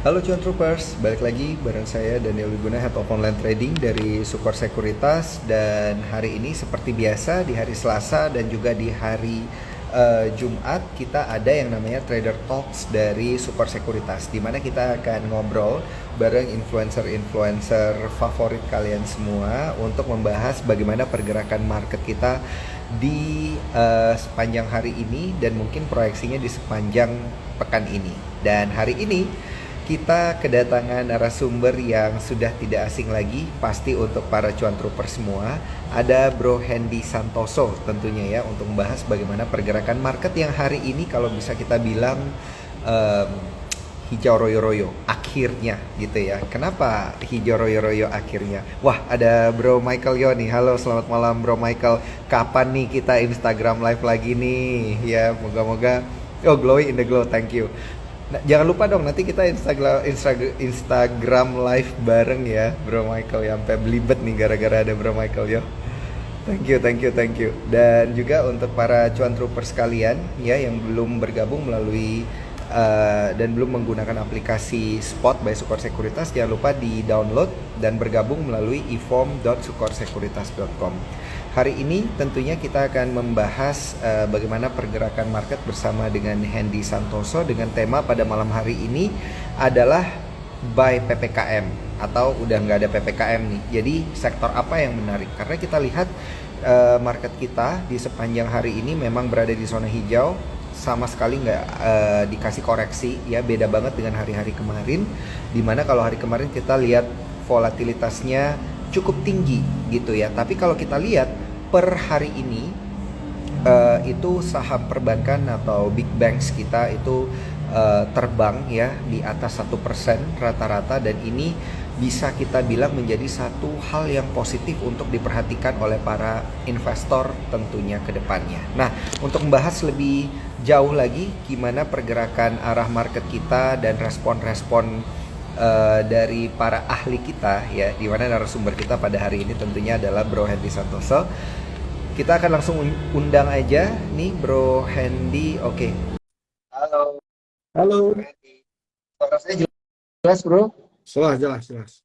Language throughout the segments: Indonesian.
Halo Cuan Troopers, balik lagi bareng saya Daniel Wiguna, Head of Online Trading dari Sukor Sekuritas. Dan hari ini seperti biasa di hari Selasa dan juga di hari Jumat kita ada yang namanya Trader Talks dari Sukor Sekuritas, di mana kita akan ngobrol bareng influencer-influencer favorit kalian semua untuk membahas bagaimana pergerakan market kita di sepanjang hari ini dan mungkin proyeksinya di sepanjang pekan ini. Dan hari ini kita kedatangan narasumber yang sudah tidak asing lagi, pasti untuk para cuan trooper semua. Ada Bro Hendy Santoso tentunya ya, untuk membahas bagaimana pergerakan market yang hari ini kalau bisa kita bilang em, hijau royo-royo akhirnya gitu ya. Kenapa hijau royo-royo akhirnya? Wah, ada Bro Michael Yoni. Halo, selamat malam Bro Michael. Kapan nih kita Instagram live lagi nih? Ya, moga-moga. Oh, glowy in the glow, thank you. Nah, jangan lupa dong nanti kita Instagram live bareng ya Bro Michael ya, sampai belibet nih gara-gara ada Bro Michael yo. Thank you, thank you, thank you. Dan juga untuk para cuan trooper sekalian ya yang belum bergabung melalui dan belum menggunakan aplikasi Spot by Sukor Sekuritas, jangan lupa di-download dan bergabung melalui ifom.sukorsekuritas.com. Hari ini tentunya kita akan membahas bagaimana pergerakan market bersama dengan Hendy Santoso, dengan tema pada malam hari ini adalah buy PPKM atau udah nggak ada PPKM nih. Jadi sektor apa yang menarik? Karena kita lihat market kita di sepanjang hari ini memang berada di zona hijau, sama sekali nggak dikasih koreksi ya, beda banget dengan hari-hari kemarin, dimana kalau hari kemarin kita lihat volatilitasnya cukup tinggi gitu ya. Tapi kalau kita lihat per hari ini itu saham perbankan atau big banks kita itu terbang ya di atas 1% rata-rata, dan ini bisa kita bilang menjadi satu hal yang positif untuk diperhatikan oleh para investor tentunya ke depannya. Nah, untuk membahas lebih jauh lagi gimana pergerakan arah market kita dan respon-respon dari para ahli kita ya, di mana narasumber kita pada hari ini tentunya adalah Bro Hendy Santoso. Kita akan langsung undang aja nih Bro Hendy. Oke. Halo Bro Halo, Hendy. Suara saya jelas Bro? jelas, jelas, jelas.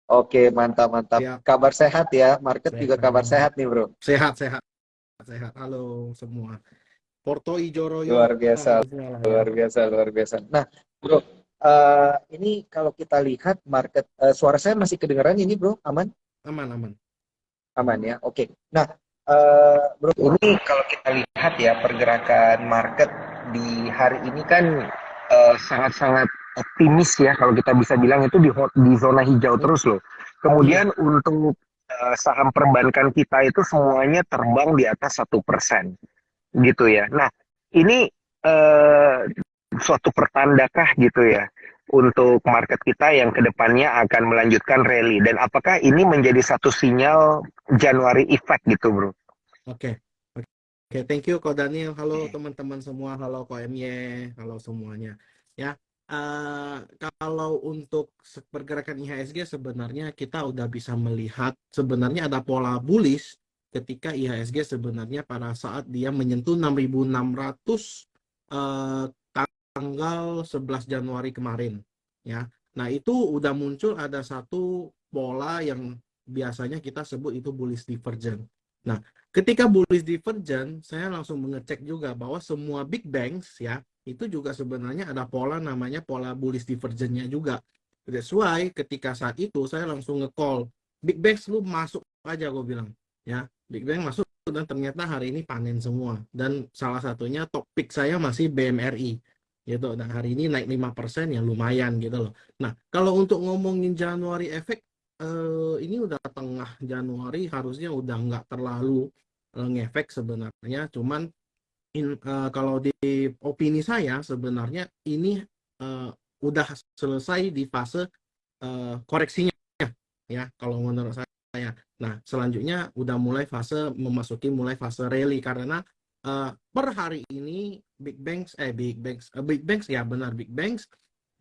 Oke, mantap mantap. Siap, Kabar sehat ya. Market juga kabar sehat, sehat nih Bro. sehat, sehat, sehat. Halo semua. Porto Ijo Royo, Luar biasa, salam semua lah ya. luar biasa, luar biasa. Nah, Bro, ini kalau kita lihat market, suara saya masih kedengaran ini Bro, aman? Aman, aman. Aman ya, oke. Nah, Bro, ini kalau kita lihat ya pergerakan market di hari ini kan sangat-sangat optimis ya, kalau kita bisa bilang itu di zona hijau Hmm, terus loh. hmm, Kemudian untuk saham perbankan kita itu semuanya terbang di atas 1% gitu ya. Nah, ini eh, suatu pertandakah gitu ya untuk market kita yang kedepannya akan melanjutkan rally, dan apakah ini menjadi satu sinyal Januari effect gitu bro? Oke, oke. Thank you, Ko Daniel. Halo teman-teman semua. Halo Ko MY. Halo semuanya. Ya, kalau untuk pergerakan IHSG sebenarnya kita udah bisa melihat sebenarnya ada pola bullish ketika IHSG sebenarnya pada saat dia menyentuh 6.600 eh, tanggal 11 Januari kemarin. Ya, nah itu udah muncul ada satu pola yang biasanya kita sebut itu bullish divergence. Nah, ketika bullish divergence, saya langsung mengecek juga bahwa semua big banks ya, itu juga sebenarnya ada pola namanya pola bullish divergence-nya juga. That's why ketika saat itu saya langsung nge-call big banks, lu masuk aja, gue bilang. Ya, big bank masuk, dan ternyata hari ini panen semua. Dan salah satunya topik saya masih BMRI gitu. Dan hari ini naik 5% ya lumayan gitu loh. Nah, kalau untuk ngomongin Januari efek, ini udah tengah Januari, harusnya udah nggak terlalu ngefek sebenarnya. Cuman kalau di opini saya sebenarnya ini eh, udah selesai di fase koreksinya ya kalau menurut saya. Nah, selanjutnya udah mulai mulai fase rally, karena per hari ini big banks ya, benar, big banks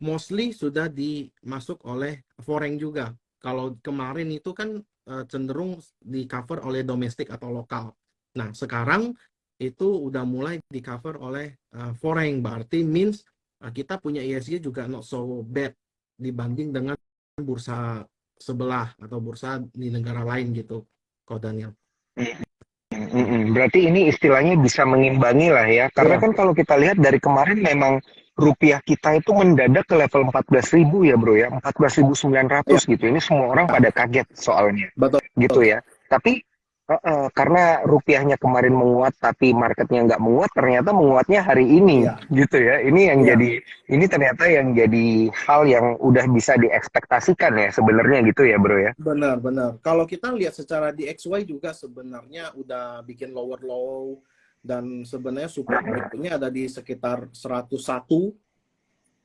mostly sudah dimasuk oleh foreign juga. Kalau kemarin itu kan cenderung di cover oleh domestik atau lokal. Nah, sekarang itu udah mulai di cover oleh foreign, berarti means kita punya IHSG juga not so bad dibanding dengan bursa sebelah atau bursa di negara lain gitu, Ko Daniel. Berarti ini istilahnya bisa mengimbangi lah ya. Karena Iya, kan kalau kita lihat dari kemarin memang rupiah kita itu mendadak ke level 14.000 ya bro ya. iya, 14.900 gitu. Ini semua orang pada kaget soalnya. betul. Gitu ya. Tapi karena rupiahnya kemarin menguat tapi marketnya nggak menguat, ternyata menguatnya hari ini. Iya, Gitu ya. iya. Ini ternyata yang jadi hal yang udah bisa diekspektasikan ya sebenarnya gitu ya bro ya. Benar-benar. Kalau kita lihat secara di XY juga sebenarnya udah bikin lower low dan sebenarnya support berikutnya ada di sekitar 101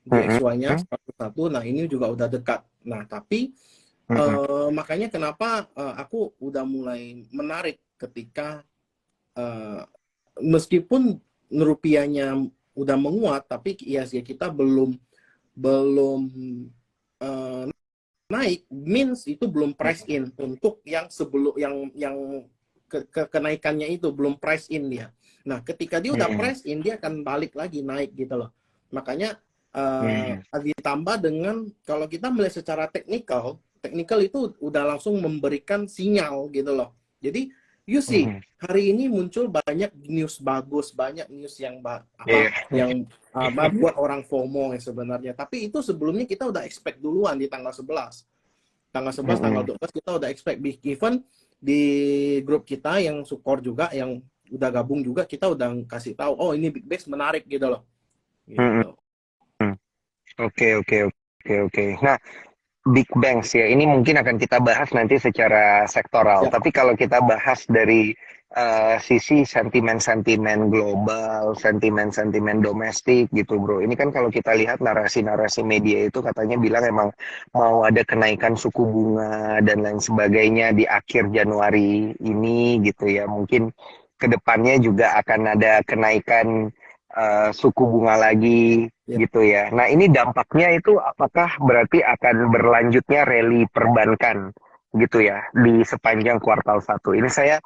di XY-nya Mm-mm. 101. Nah, ini juga udah dekat. Nah, tapi Mm-mm. makanya kenapa aku udah mulai menarik ketika eh, meskipun rupiahnya udah menguat tapi IHSG kita belum belum eh, naik, means itu belum price in untuk yang sebelum yang kenaikannya itu belum price in dia. Nah, ketika dia udah Mm-mm. price in dia akan balik lagi naik gitu loh. Makanya Mm-mm. ditambah dengan kalau kita melihat secara teknikal, teknikal itu udah langsung memberikan sinyal gitu loh. Jadi you see, Mm-mm. hari ini muncul banyak news bagus, banyak news yang Iya. yang buat orang FOMO yang sebenarnya. Tapi itu sebelumnya kita udah expect duluan di tanggal 11. Tanggal 11, tanggal Mm-mm. 12 kita udah expect big event di grup kita yang support juga, yang udah gabung juga, kita udah kasih tahu, oh ini Big Bex menarik gitu loh. Mm-mm. Gitu. Oke, oke, oke, oke. Nah, Big Bangs ya, ini mungkin akan kita bahas nanti secara sektoral. Ya, Tapi kalau kita bahas dari sisi sentimen-sentimen global, sentimen-sentimen domestik gitu bro. Ini kan kalau kita lihat narasi-narasi media itu katanya bilang emang mau ada kenaikan suku bunga dan lain sebagainya di akhir Januari ini gitu ya. Mungkin kedepannya juga akan ada kenaikan suku bunga lagi ya. gitu ya. Nah, ini dampaknya itu apakah berarti akan berlanjutnya rally perbankan gitu ya di sepanjang kuartal satu. Ini saya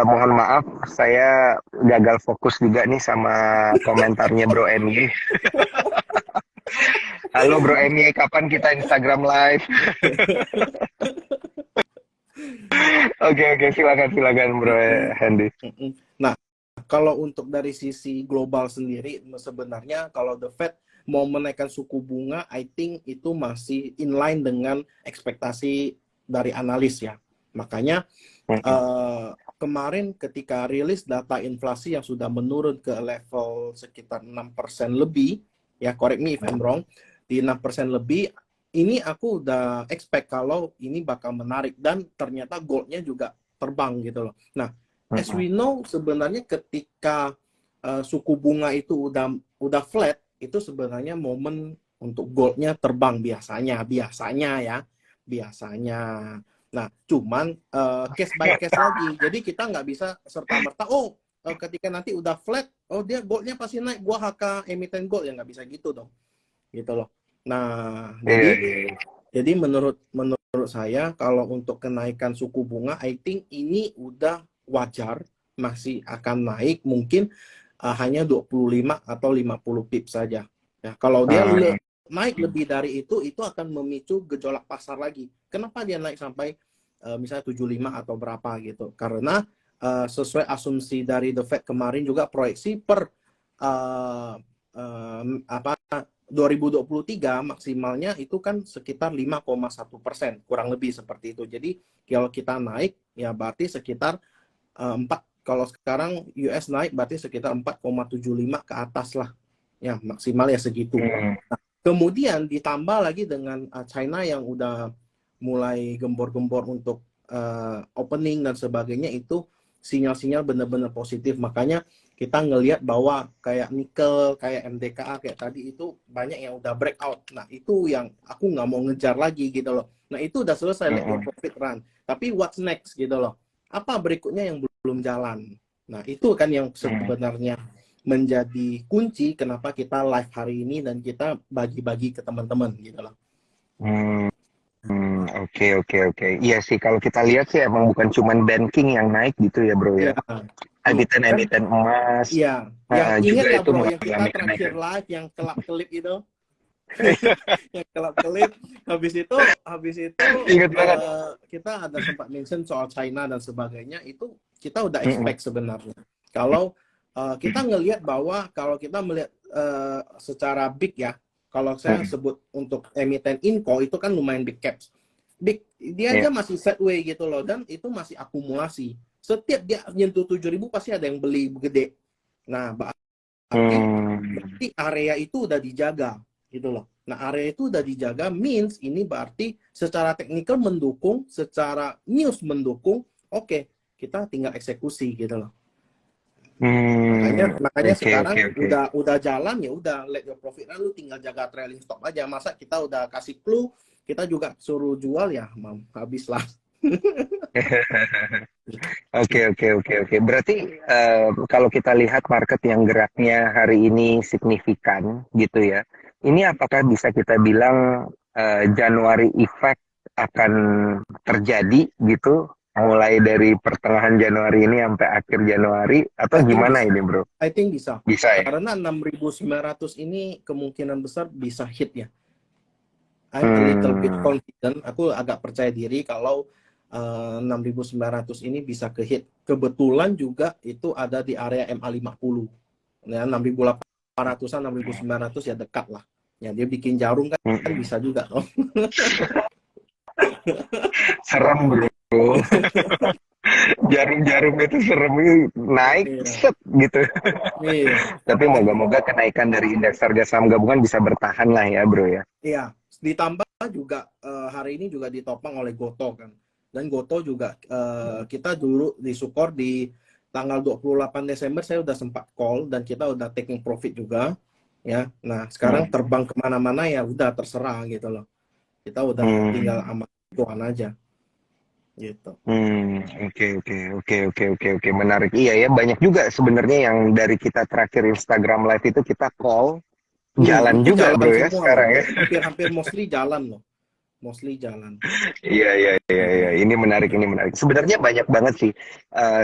mohon maaf, saya gagal fokus juga nih sama komentarnya Bro MY. Halo Bro MY, kapan kita Instagram live? Oke, oke, silakan silakan Bro Mm-mm. Hendy. Mm-mm. Nah, kalau untuk dari sisi global sendiri, sebenarnya kalau The Fed mau menaikkan suku bunga, I think itu masih in line dengan ekspektasi dari analis ya. Makanya kemarin ketika rilis data inflasi yang sudah menurun ke level sekitar 6% lebih, ya correct me if I'm wrong, di 6% lebih, ini aku udah expect kalau ini bakal menarik dan ternyata goldnya juga terbang gitu loh. Nah, as we know sebenarnya ketika suku bunga itu udah flat, itu sebenarnya momen untuk goldnya terbang biasanya ya, biasanya. Nah, cuman case by case lagi. Jadi kita nggak bisa serta-merta, oh ketika nanti udah flat, oh dia goldnya pasti naik, gua HK emiten gold, ya nggak bisa gitu dong. Gitu loh. Nah, Iya, jadi iya, iya. jadi menurut saya kalau untuk kenaikan suku bunga, I think ini udah wajar, masih akan naik mungkin hanya 25 atau 50 pips saja. Ya, kalau dia Hmm, naik lebih dari itu akan memicu gejolak pasar lagi. Kenapa dia naik sampai misalnya 75 atau berapa gitu? Karena sesuai asumsi dari The Fed kemarin juga proyeksi per uh, apa 2023 maksimalnya itu kan sekitar 5,1%, kurang lebih seperti itu. Jadi kalau kita naik ya berarti sekitar 4, kalau sekarang US naik berarti sekitar 4,75 ke atas lah. Ya, maksimal ya segitu. hmm, Kemudian ditambah lagi dengan China yang udah mulai gembor-gembor untuk opening dan sebagainya, itu sinyal-sinyal benar-benar positif. Makanya kita ngelihat bahwa kayak nikel, kayak MDKA, kayak tadi itu banyak yang udah breakout. Nah, itu yang aku nggak mau ngejar lagi gitu loh. Nah, itu udah selesai, let your hmm, profit run. Tapi what's next gitu loh. Apa berikutnya yang belum jalan? Nah, itu kan yang hmm, sebenarnya menjadi kunci kenapa kita live hari ini dan kita bagi-bagi ke teman-teman gitu loh. hmm. Oke, oke, oke. Iya sih, kalau kita lihat sih emang bukan cuman banking yang naik gitu ya, bro Ya, ya. Kan emiten emas, iya, yang ingat juga nggak itu bro yang kita mengalami terakhir kenaikan. live yang kelap-kelip itu, yang kelap-kelip, habis itu Ingat banget. kita ada sempat mention soal China dan sebagainya, itu kita udah Mm-mm. expect sebenarnya. Kalau kita ngelihat bahwa kalau kita melihat secara big ya, kalau saya Mm-mm. sebut untuk emiten Inco itu kan lumayan big caps. Big, dia Iya. aja masih sideways gitu loh, dan itu masih akumulasi. Setiap dia nyentuh 7.000 pasti ada yang beli gede. Nah, berarti Hmm. area itu udah dijaga gitu loh. Nah, area itu udah dijaga means ini berarti secara teknikal mendukung, secara news mendukung. Oke, kita tinggal eksekusi gitu loh. Makanya Hmm. makanya Oke, sekarang oke, oke. udah jalan, ya udah let your profit run, lu tinggal jaga trailing stop aja. Masa kita udah kasih clue, kita juga suruh jual ya, habis lah. Oke, oke, oke, oke. Berarti kalau kita lihat market yang geraknya hari ini signifikan gitu ya, ini apakah bisa kita bilang Januari effect akan terjadi gitu, mulai dari pertengahan Januari ini sampai akhir Januari, atau I think gimana bisa. ini, bro? I think bisa. Bisa ya? Karena 6.900 ini kemungkinan besar bisa hit ya. I'm a little bit Hmm. confident. Aku agak percaya diri kalau 6.900 ini bisa ke hit. Kebetulan juga itu ada di area MA50. Ya, 6.800-an, 6.900 ya dekat lah. Ya, dia bikin jarum kan Mm-mm. bisa juga toh. Serem, bro. Jarum-jarum itu serem, naik Iya. set gitu. Iya. Tapi Makanya moga-moga kenaikan dari indeks harga saham gabungan bisa bertahan lah ya, bro ya. iya, ditambah juga hari ini juga ditopang oleh Goto kan. Dan Goto juga kita dulu di Sukor di tanggal 28 Desember saya udah sempat call dan kita udah taking profit juga ya. Nah, sekarang Hmm. terbang kemana-mana ya udah terserah gitu loh. Kita udah tinggal Hmm. aman tuan aja gitu. Oke, oke, oke, oke, oke, oke, menarik. Iya ya, banyak juga sebenarnya yang dari kita terakhir Instagram Live itu kita call, jalan Itu juga jalan bro ya semua loh. sekarang ya. Hampir-hampir mostly jalan loh. Mostly jalan Iya, iya, iya, iya. gitu. Ini menarik, ini menarik. Sebenarnya banyak banget sih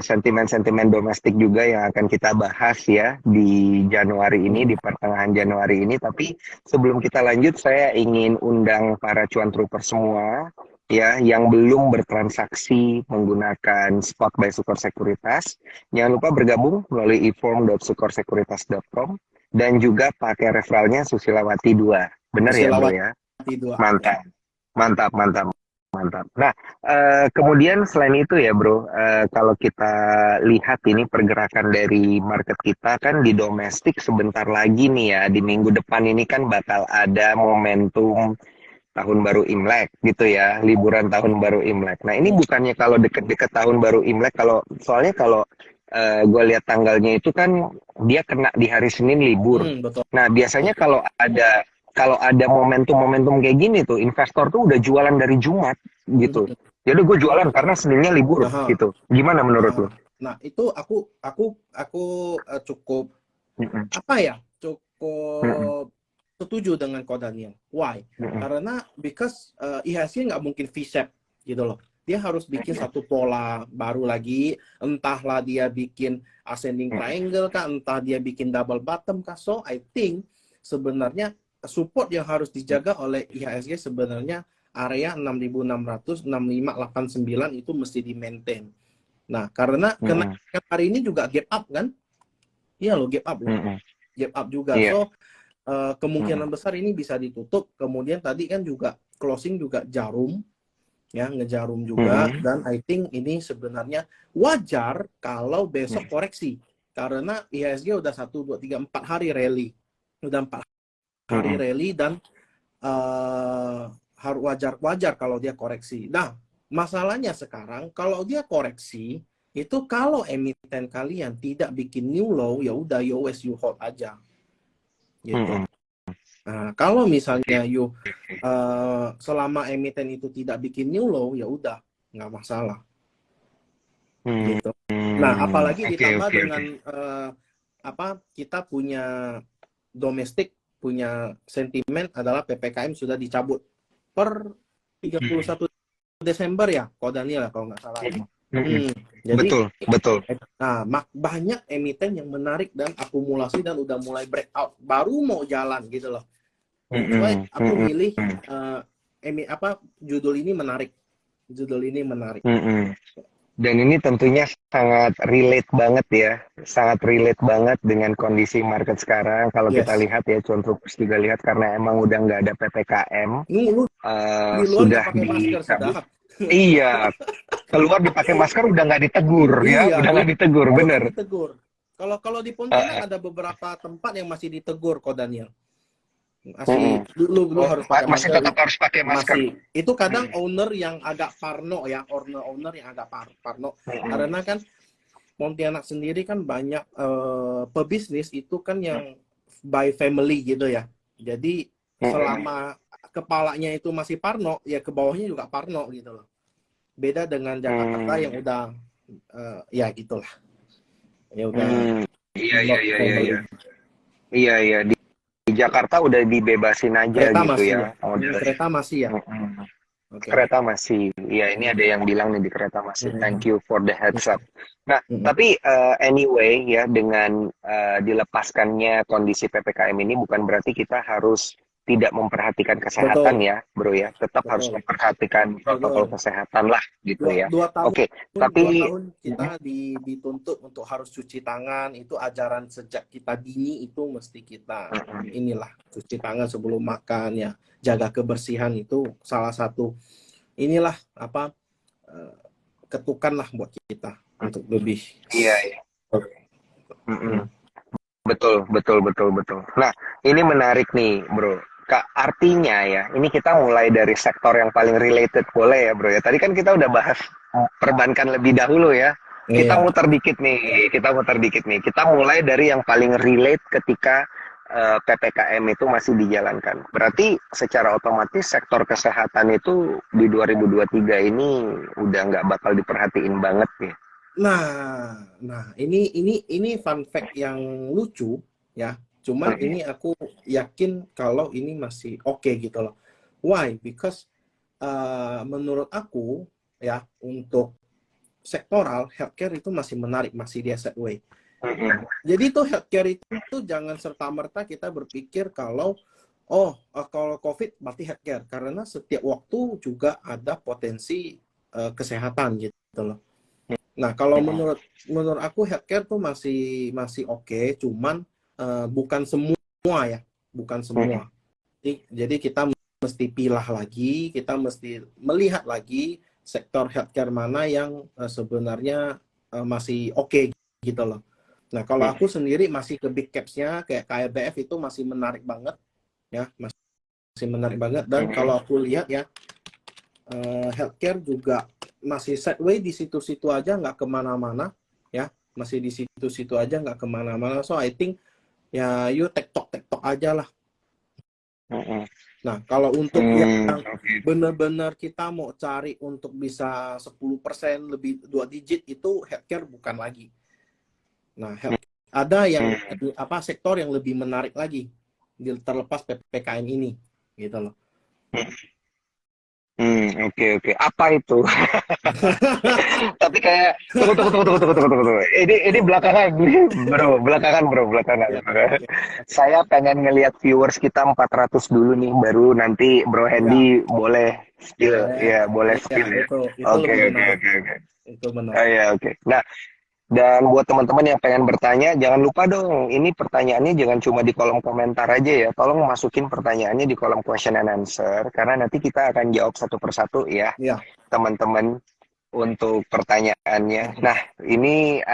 sentimen-sentimen domestik juga yang akan kita bahas ya di Januari ini, di pertengahan Januari ini. Tapi sebelum kita lanjut, saya ingin undang para cuan trooper semua ya yang belum bertransaksi menggunakan spot by Sukor Sekuritas. Jangan lupa bergabung melalui e-form.sukorsekuritas.com dan juga pakai referralnya Susilawati 2. Benar ya, bro ya? Susilawati 2 ya. Mantap. Mantap, mantap, mantap. Nah, kemudian selain itu ya, bro, kalau kita lihat ini pergerakan dari market kita kan di domestik sebentar lagi nih ya, di minggu depan ini kan bakal ada momentum tahun baru Imlek gitu ya, liburan tahun baru Imlek. Nah, ini bukannya kalau deket-deket tahun baru Imlek, kalau soalnya kalau gue lihat tanggalnya itu kan dia kena di hari Senin libur. Betul. Nah, biasanya kalau ada momentum-momentum kayak gini tuh, investor tuh udah jualan dari Jumat gitu. Jadi gue jualan karena Seninnya libur Aha, gitu. Gimana menurut aha. lo? Nah, itu aku cukup Mm-mm. apa ya? Mm-mm. Cukup setuju dengan Ko Daniel. Why? Mm-mm. Karena because IHSG nggak mungkin V-shape gitu loh. Dia harus bikin satu pola baru lagi, entahlah dia bikin ascending triangle kah, entah dia bikin double bottom kah. So I think sebenarnya support yang harus dijaga oleh IHSG sebenarnya area 6.600, 6.589 itu mesti di maintain. Nah, karena Mm-mm. kenaikan hari ini juga gap up kan? Iya loh, gap up loh. Mm-mm. Gap up juga. Iya. So, kemungkinan Mm-mm. besar ini bisa ditutup. Kemudian tadi kan juga closing juga jarum, ya ngejarum juga. Mm-mm. Dan I think ini sebenarnya wajar kalau besok koreksi. Karena IHSG udah 1, 2, 3, 4 hari rally. Udah 4 hari Mm-mm. rally dan harus wajar kalau dia koreksi. Nah, masalahnya sekarang kalau dia koreksi itu kalau emiten kalian tidak bikin new low ya udah you always you hold aja gitu. Mm-mm. Nah, kalau misalnya you selama emiten itu tidak bikin new low ya udah nggak masalah gitu. Nah, apalagi Oke, ditambah oke, oke. dengan kita punya domestik punya sentimen adalah PPKM sudah dicabut per 31 Desember ya, kalau Daniel ya kalau nggak salah. Mm-mm. Jadi Betul, betul. banyak emiten yang menarik dan akumulasi dan udah mulai breakout, baru mau jalan gitu loh. That's why Mm-mm. aku Mm-mm. milih judul ini menarik. Judul ini menarik. Mm-mm. Dan ini tentunya sangat relate banget ya, sangat relate banget dengan kondisi market sekarang. Kalau kita Yes. lihat ya, contoh juga lihat karena emang udah nggak ada PPKM, Lu di luar nggak sudah pakai masker dicabut. sedap. Iya, keluar dipakai masker udah nggak ditegur ya, Iya, udah nggak ditegur, itu kan bener. ditegur. Kalau kalau di Pontianak Uh, ada beberapa tempat yang masih ditegur kok Daniel. mm-mm. Masih lu Oh, harus pakai masih masker. tetap harus pakai masker. Masih. Itu kadang Mm-mm. owner yang agak parno ya, owner yang agak parno. Mm-mm. Karena kan Pontianak sendiri kan banyak pebisnis itu kan yang by family gitu ya. Jadi Mm-mm. selama kepalanya itu masih parno, ya ke bawahnya juga parno gitu loh. Beda dengan Jakarta yang Mm. udah ya gitulah. Ya udah Mm. Iya, iya, not iya, iya, iya. family. Iya, iya. Di Jakarta udah dibebasin aja Kereta gitu masih ya. ya modelnya. Kereta masih ya. Mm-mm. Oke. Kereta masih, ya ini ada yang bilang nih di kereta masih. Thank you for the heads up. Nah, tapi anyway ya dengan dilepaskannya kondisi PPKM ini bukan berarti kita harus tidak memperhatikan kesehatan Betul, ya, bro ya. Tetap harus betul, memperhatikan protokol betul. kesehatan lah gitu ya. Dua tahun Oke, dua tapi tahun kita dituntut untuk harus cuci tangan. Itu ajaran sejak kita dini, itu mesti kita inilah cuci tangan sebelum makan ya, jaga kebersihan. Itu salah satu inilah apa ketukan lah buat kita untuk lebih. iya, iya. Betul, betul, betul, betul. Nah, ini menarik nih, bro. Kak, artinya ya, ini kita mulai dari sektor yang paling related, boleh ya, bro ya. Tadi kan kita udah bahas perbankan lebih dahulu ya. Kita Iya, muter dikit nih, kita muter dikit nih. Kita mulai dari yang paling relate ketika PPKM itu masih dijalankan. Berarti secara otomatis sektor kesehatan itu di 2023 ini udah nggak bakal diperhatiin banget nih. ini fun fact yang lucu ya. Cuman ini aku yakin kalau ini masih oke gitu loh. Why? Because menurut aku ya untuk sektoral healthcare itu masih menarik, masih dia way. Jadi itu healthcare itu jangan serta-merta kita berpikir kalau kalau COVID berarti healthcare, karena setiap waktu juga ada potensi kesehatan gitu loh. Nah, kalau menurut aku healthcare tuh masih oke, cuman bukan semua ya, bukan semua. Jadi kita mesti pilah lagi, kita mesti melihat lagi sektor healthcare mana yang sebenarnya masih oke gitu loh. Nah, kalau aku sendiri masih ke big caps-nya kayak KLBF itu masih menarik banget ya, masih menarik banget. Dan kalau aku lihat ya healthcare juga masih sideways di situ-situ aja, nggak kemana-mana ya, masih di situ-situ aja, nggak kemana-mana. So I think ya you tektok aja lah. Nah, kalau untuk yang benar-benar kita mau cari untuk bisa 10% lebih 2 digit, itu healthcare bukan lagi. Nah, ada yang sektor yang lebih menarik lagi terlepas PPKM ini gitu loh. Oke. Apa itu? Tapi kayak tunggu. Ini belakangan, belakangan. Ya. Saya pengen ngelihat viewers kita 400 dulu nih, baru nanti Bro Hendy boleh spill, ya boleh spill ya. Oke. Itu benar. Ya, oke. Nah, dan buat teman-teman yang pengen bertanya, jangan lupa dong, ini pertanyaannya jangan cuma di kolom komentar aja ya. Tolong masukin pertanyaannya di kolom question and answer, karena nanti kita akan jawab satu persatu ya, teman-teman, untuk pertanyaannya. Nah, ini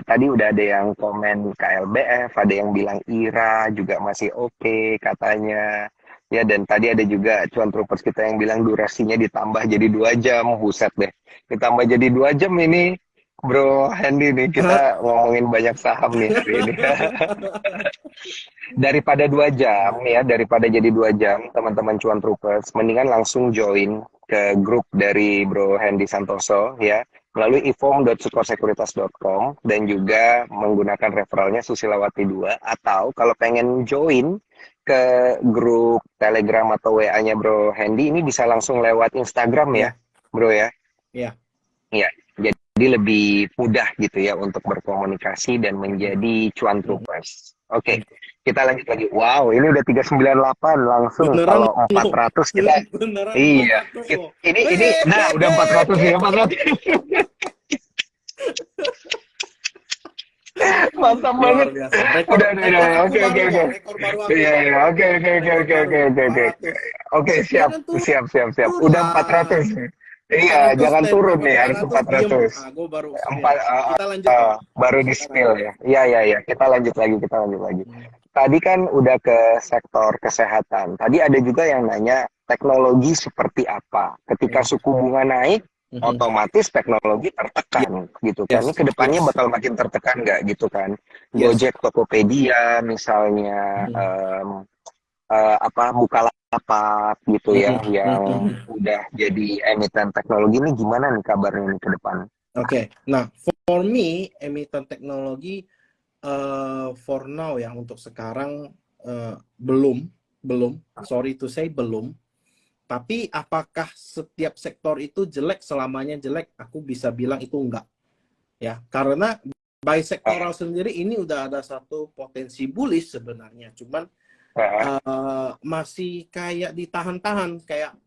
tadi udah ada yang komen KLBF, ada yang bilang IRA juga masih oke katanya. Ya, dan tadi ada juga cuan troopers kita yang bilang durasinya ditambah jadi 2 jam, buset deh. Ditambah jadi 2 jam ini. Bro Hendy nih, kita ngomongin banyak saham nih hari ini. Daripada 2 jam ya, daripada jadi 2 jam, teman-teman cuan troopers, mendingan langsung join ke grup dari Bro Hendy Santoso ya, melalui ifom.sukorsekuritas.com dan juga menggunakan referralnya Susilawati 2, atau kalau pengen join ke grup Telegram atau WA-nya Bro Hendy, ini bisa langsung lewat Instagram ya, Bro ya. Iya. Iya. lebih mudah gitu ya untuk berkomunikasi dan menjadi cuan troopers. Oke, kita lanjut lagi. Wow, ini udah 398 langsung. Beneran Kalau loh, 400 kita, beneran iya. 400 loh. Ini, nah udah 400 ya, 400. Mantap banget. Luar biasa. Rekor Udah. aku Oke, baru oke, oke. kok, rekor baru aku Iya, kok. iya, oke, oke, oke, Rekor oke, baru oke, oke, oke. 400. Oke, siap, Jangan siap, siap, siap. turun Udah lah. 400. Iya, 400 jangan stand turun apa nih, harus 400 diem. 400. Ah, gue baru spill. Empat, Kita lanjut nih. baru di Sekarang. spill ya. Iya, iya, iya. Kita lanjut lagi, kita lanjut lagi. Hmm. Tadi kan udah ke sektor kesehatan. Tadi ada juga yang nanya teknologi seperti apa. Ketika Ya. suku bunga naik, Mhm. otomatis teknologi tertekan gitu kan. Ini Yes, kedepannya yes, bakal makin tertekan nggak gitu kan. yes. Gojek, Tokopedia misalnya, Mhm. Bukalapak gitu ya, Mhm. yang Mhm. udah jadi emiten teknologi ini gimana nih kabarnya nih ke depan? Oke, nah for me emiten teknologi for now ya untuk sekarang belum, sorry to say belum. Tapi apakah setiap sektor itu jelek selamanya jelek? Aku bisa bilang itu enggak ya, karena by sektoral sendiri ini udah ada satu potensi bullish sebenarnya, cuman masih kayak ditahan-tahan, kayak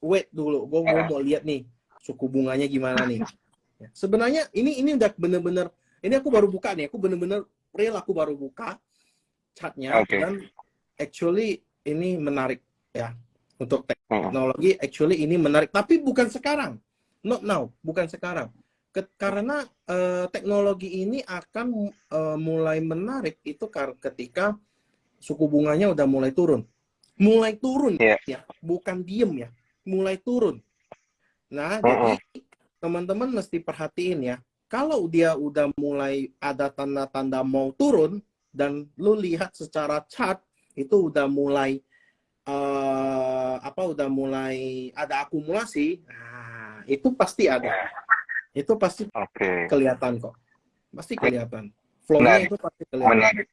wait dulu, gue mau lihat nih suku bunganya gimana nih. Ya, sebenarnya ini udah bener-bener, ini aku baru buka nih, aku bener-bener real, aku baru buka chartnya Oke. dan actually ini menarik ya untuk teknologi. Actually ini menarik, tapi bukan sekarang, not now, bukan sekarang. Karena teknologi ini akan mulai menarik itu ketika suku bunganya udah mulai turun Yeah. ya, bukan diem ya, mulai turun. Nah, jadi teman-teman mesti perhatiin ya, kalau dia udah mulai ada tanda-tanda mau turun dan lu lihat secara chart itu udah mulai udah mulai ada akumulasi, nah itu pasti ada, itu pasti kelihatan kok, pasti kelihatan flow-nya, itu pasti kelihatan.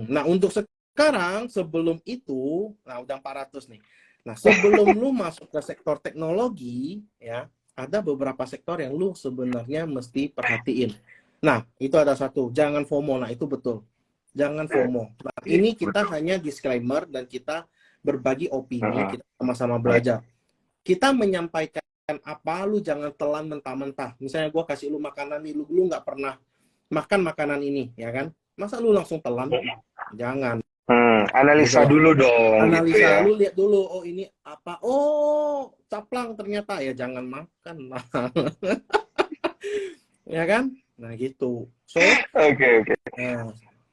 Nah untuk sekarang sebelum itu, nah udah 400 nih. Nah sebelum lu masuk ke sektor teknologi ya, ada beberapa sektor yang lu sebenarnya mesti perhatiin. Nah itu ada satu, jangan FOMO. Nah itu betul, jangan FOMO. Nah ini kita hanya disclaimer dan kita berbagi opini, kita sama-sama belajar. Kita menyampaikan apa, lu jangan telan mentah-mentah. Misalnya gue kasih lu makanan nih, lu nggak pernah makan makanan ini, ya kan? Masa lu langsung telan? Jangan. Analisa gitu. dulu dong. Analisa, gitu ya. lu lihat dulu, oh ini apa? Oh, caplang ternyata, ya jangan makan lah. Ya kan? Nah gitu. So, Oke.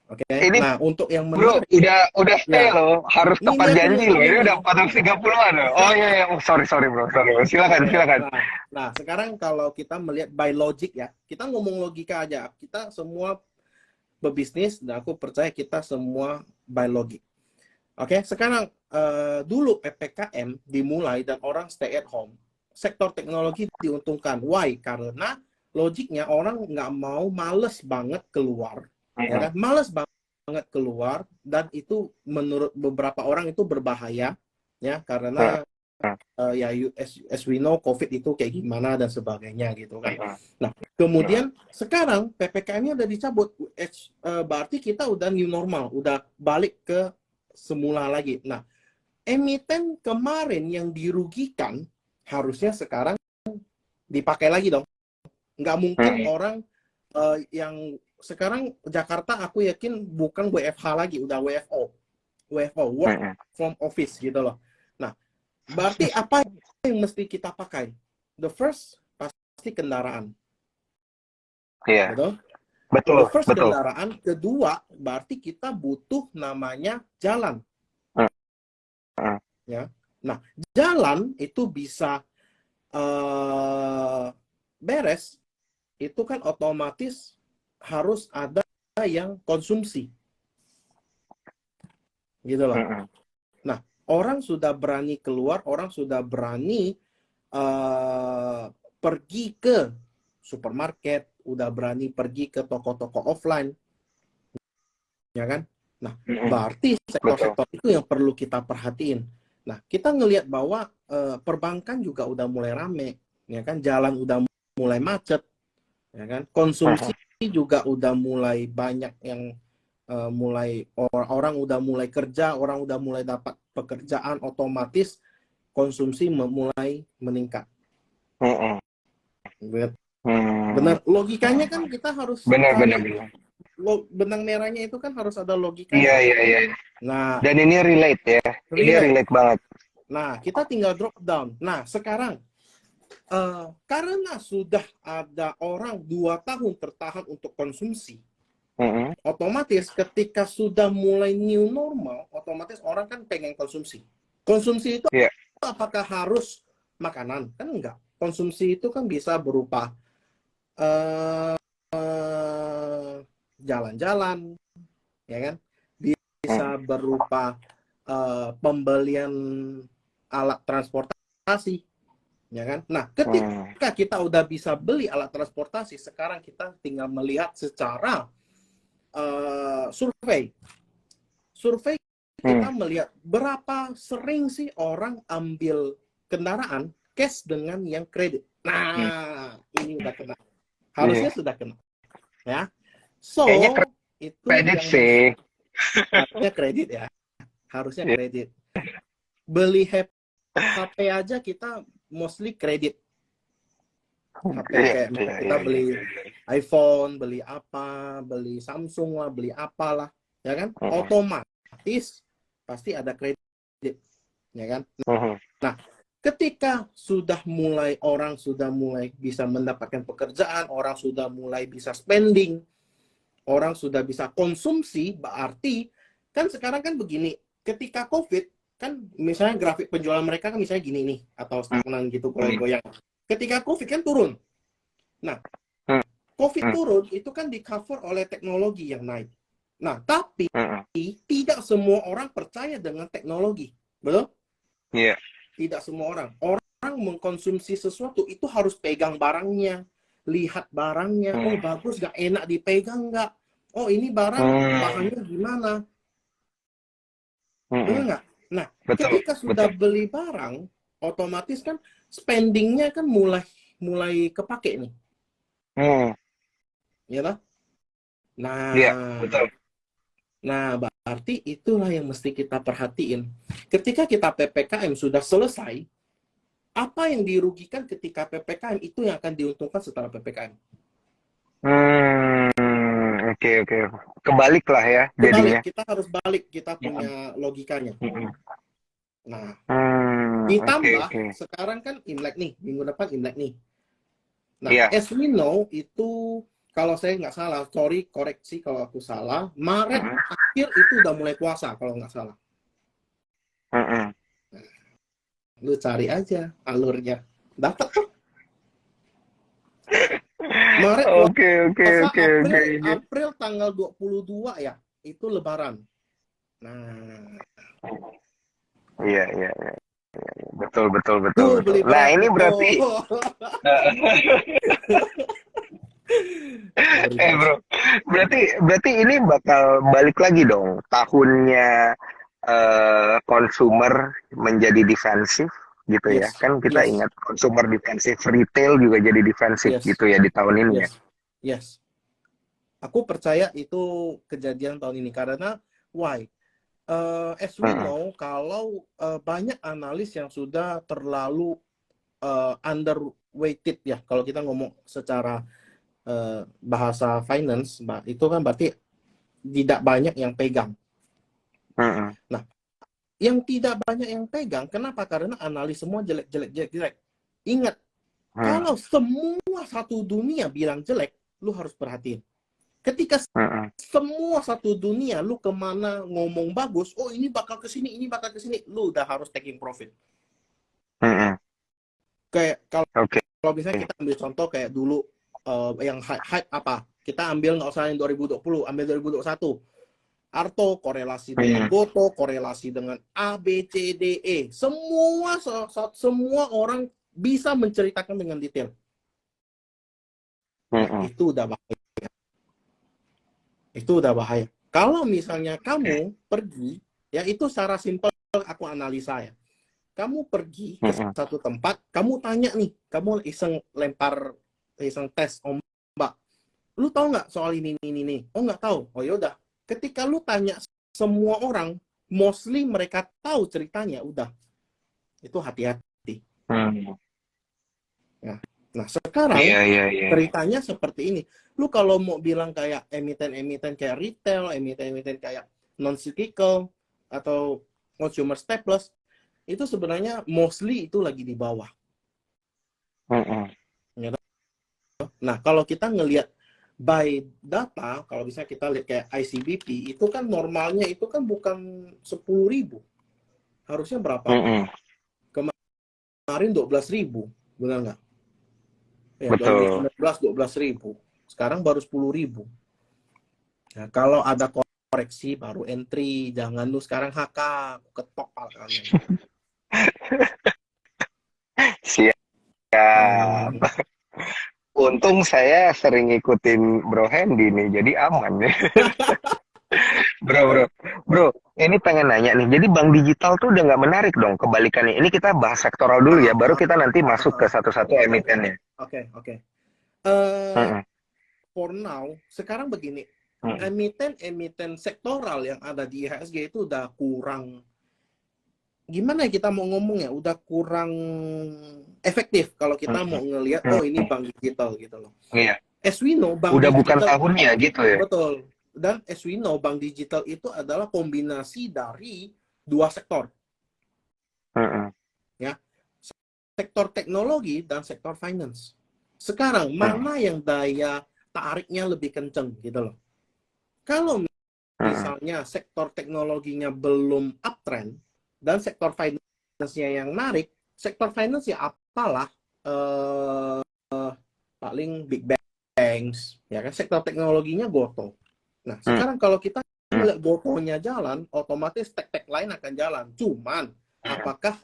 Oke. Ini Nah, untuk yang bro, menarik, udah stay ya. loh, harus tepat Ini aku mau janji loh. ngomong Ini udah nih. 430-an loh. Oh iya, oh, sorry bro, sorry. Silakan, Oke. silakan. Nah, sekarang kalau kita melihat by logic ya, kita ngomong logika aja. Kita semua berbisnis dan aku percaya kita semua by logic. Oke, sekarang dulu PPKM dimulai dan orang stay at home. Sektor teknologi diuntungkan. Why? Karena logiknya orang nggak mau, males banget keluar. Ya kan? Males banget keluar, dan itu menurut beberapa orang itu berbahaya. Ya, karena ya as we know COVID itu kayak gimana dan sebagainya gitu kan. Nah, kemudian sekarang PPKM-nya udah dicabut. Berarti kita udah new normal, udah balik ke semula lagi. Nah, emiten kemarin yang dirugikan harusnya sekarang dipakai lagi dong. Nggak mungkin orang yang sekarang Jakarta, aku yakin bukan WFH lagi, udah WFO, work from office gitu loh. Nah, berarti apa yang mesti kita pakai? The first pasti kendaraan. Iya. Betul. The first kendaraan. Kedua, berarti kita butuh namanya jalan. Ya. Nah, jalan itu bisa beres, itu kan otomatis harus ada yang konsumsi. Gitu loh. Nah, orang sudah berani keluar, orang sudah berani pergi ke supermarket, udah berani pergi ke toko-toko offline, ya kan? Nah, berarti sektor-sektor itu yang perlu kita perhatiin. Nah, kita ngelihat bahwa perbankan juga udah mulai rame, ya kan? Jalan udah mulai macet, ya kan? Konsumsi juga udah mulai banyak yang mulai orang udah mulai kerja, orang udah mulai dapat pekerjaan, otomatis konsumsi mulai meningkat. Mm-mm. Hmm. Benar, logikanya kan kita harus Benar, benar, cari benar. benang merahnya itu kan harus ada Iya, logikanya. iya, iya. Nah, Dan ini relate ya. Ini relate. relate banget. Nah, kita tinggal drop down. Nah, sekarang karena sudah ada orang 2 tahun tertahan untuk konsumsi, Mm-mm. otomatis ketika sudah mulai new normal, otomatis orang kan pengen konsumsi. Konsumsi itu Iya. apakah harus makanan? Kan enggak. Konsumsi itu kan bisa berupa eh, jalan-jalan, ya kan? Bisa berupa pembelian alat transportasi, ya kan? Nah, ketika kita udah bisa beli alat transportasi, sekarang kita tinggal melihat secara survei. Survei kita melihat berapa sering sih orang ambil kendaraan cash dengan yang kredit. Nah, ini udah kena. Harusnya sudah kena, ya. So, Kayaknya itu kredit yang sih. harusnya kredit ya. Harusnya kredit. Beli HP aja kita mostly kredit. HP kayak misalnya kita beli iPhone, beli apa, beli Samsung lah, beli apalah, ya kan? Otomatis pasti ada kredit, ya kan? Nah, ketika orang sudah mulai bisa mendapatkan pekerjaan, orang sudah mulai bisa spending, orang sudah bisa konsumsi, berarti kan sekarang kan begini, ketika COVID kan misalnya grafik penjualan mereka kan misalnya gini nih, atau stagnan gitu, goyang-goyang. Ketika COVID kan turun. Nah, COVID turun itu kan di cover oleh teknologi yang naik. Nah, tapi tidak semua orang percaya dengan teknologi, betul? Iya. Tidak semua orang. Orang mengkonsumsi sesuatu itu harus pegang barangnya, lihat barangnya. Oh, bagus nggak, enak dipegang nggak? Oh, ini barang bahannya gimana? Benar nggak? Nah, Betul, ketika sudah betul. beli barang, otomatis kan spendingnya kan mulai kepake nih, ya lah. Iya, Nah, betul. berarti itulah yang mesti kita perhatiin. Ketika kita PPKM sudah selesai, apa yang dirugikan ketika PPKM itu yang akan diuntungkan setelah PPKM? Oke, oke. Kebalik lah ya Kebalik, jadinya. kita harus balik, kita punya logikanya. Nah, Oke, ditambah oke. sekarang kan Imlek nih, minggu depan Imlek nih. Nah, Iya. as we know, itu kalau saya nggak salah, sorry, koreksi kalau aku salah, Maret akhir itu udah mulai puasa kalau nggak salah. Lu cari aja alurnya. Dapat tuh. Maret Oke, oke, puasa, oke, oke. April tanggal 22 ya, itu Lebaran. Nah, Iya, iya, iya. Betul, betul, betul, tuh betul. beli Nah, beras ini tuh. berarti Luar biasa. bro, berarti ini bakal balik lagi dong. Tahunnya consumer menjadi defensif gitu ya. Yes, Kan kita yes, ingat consumer defensif, retail juga jadi defensif yes, gitu ya di tahun ini ya. yes, yes. Aku percaya itu kejadian tahun ini karena why? As we know, kalau banyak analis yang sudah terlalu underweighted ya, kalau kita ngomong secara bahasa finance, itu kan berarti tidak banyak yang pegang. Nah, yang tidak banyak yang pegang, kenapa? Karena analis semua jelek. Ingat, kalau semua satu dunia bilang jelek, lu harus perhatiin. Ketika semua satu dunia, lu kemana ngomong bagus, oh ini bakal kesini, lu udah harus taking profit. Kayak kalau misalnya kita ambil contoh kayak dulu yang hype apa, kita ambil nggak usah yang 2020, ambil 2021. Arto korelasi dengan Goto, korelasi dengan A, B, C, D, E. Semua orang bisa menceritakan dengan detail. Nah, itu udah bahaya. Itu udah bahaya. Kalau misalnya kamu pergi, ya itu secara simpel aku analisa ya. Kamu pergi ke satu tempat, kamu tanya nih, kamu iseng tes ombak lu tahu nggak soal ini? Oh, nggak tahu. Oh, yaudah. Ketika lu tanya semua orang, mostly mereka tahu ceritanya, udah. Itu hati-hati. Nah, sekarang Iya. ceritanya seperti ini. Lu kalau mau bilang kayak emiten-emiten kayak retail, emiten-emiten kayak non-cyclical, atau consumer staples, itu sebenarnya mostly itu lagi di bawah. Nah, kalau kita ngelihat by data, kalau bisa kita lihat kayak ICBP, itu kan normalnya itu kan bukan 10.000. Harusnya berapa? Kemarin 12.000, benar nggak? Ya, Betul. 2019 12.000. Sekarang baru 10.000. Nah, kalau ada koreksi baru entry, jangan lu sekarang HK, ketok pal kalian. Siap. Untung saya sering ngikutin Bro Hendy nih, jadi aman nih. Bro, ini pengen nanya nih. Jadi bank digital tuh udah nggak menarik dong, kebalikannya. Ini kita bahas sektoral dulu ya, baru kita nanti masuk ke satu-satu emitennya. Oke. Mm-mm. For now, sekarang begini, Mm-mm. emiten sektoral yang ada di IHSG itu udah kurang, gimana ya kita mau ngomong ya, udah kurang efektif kalau kita mau ngelihat, oh ini bank digital gitu loh. Iya. As we know, bank Udah bukan digital, tahunnya gitu ya. betul. Dan as we know, bank digital itu adalah kombinasi dari dua sektor. Ya, sektor teknologi dan sektor finance. Sekarang, mana yang daya tariknya lebih kenceng gitu loh. Kalau misalnya sektor teknologinya belum uptrend dan sektor finance-nya yang narik, sektor finance ya apalah, paling big banks, ya kan, sektor teknologinya goto. Nah, sekarang kalau kita melihat gotonya jalan, otomatis tek-tek lain akan jalan. Cuman, apakah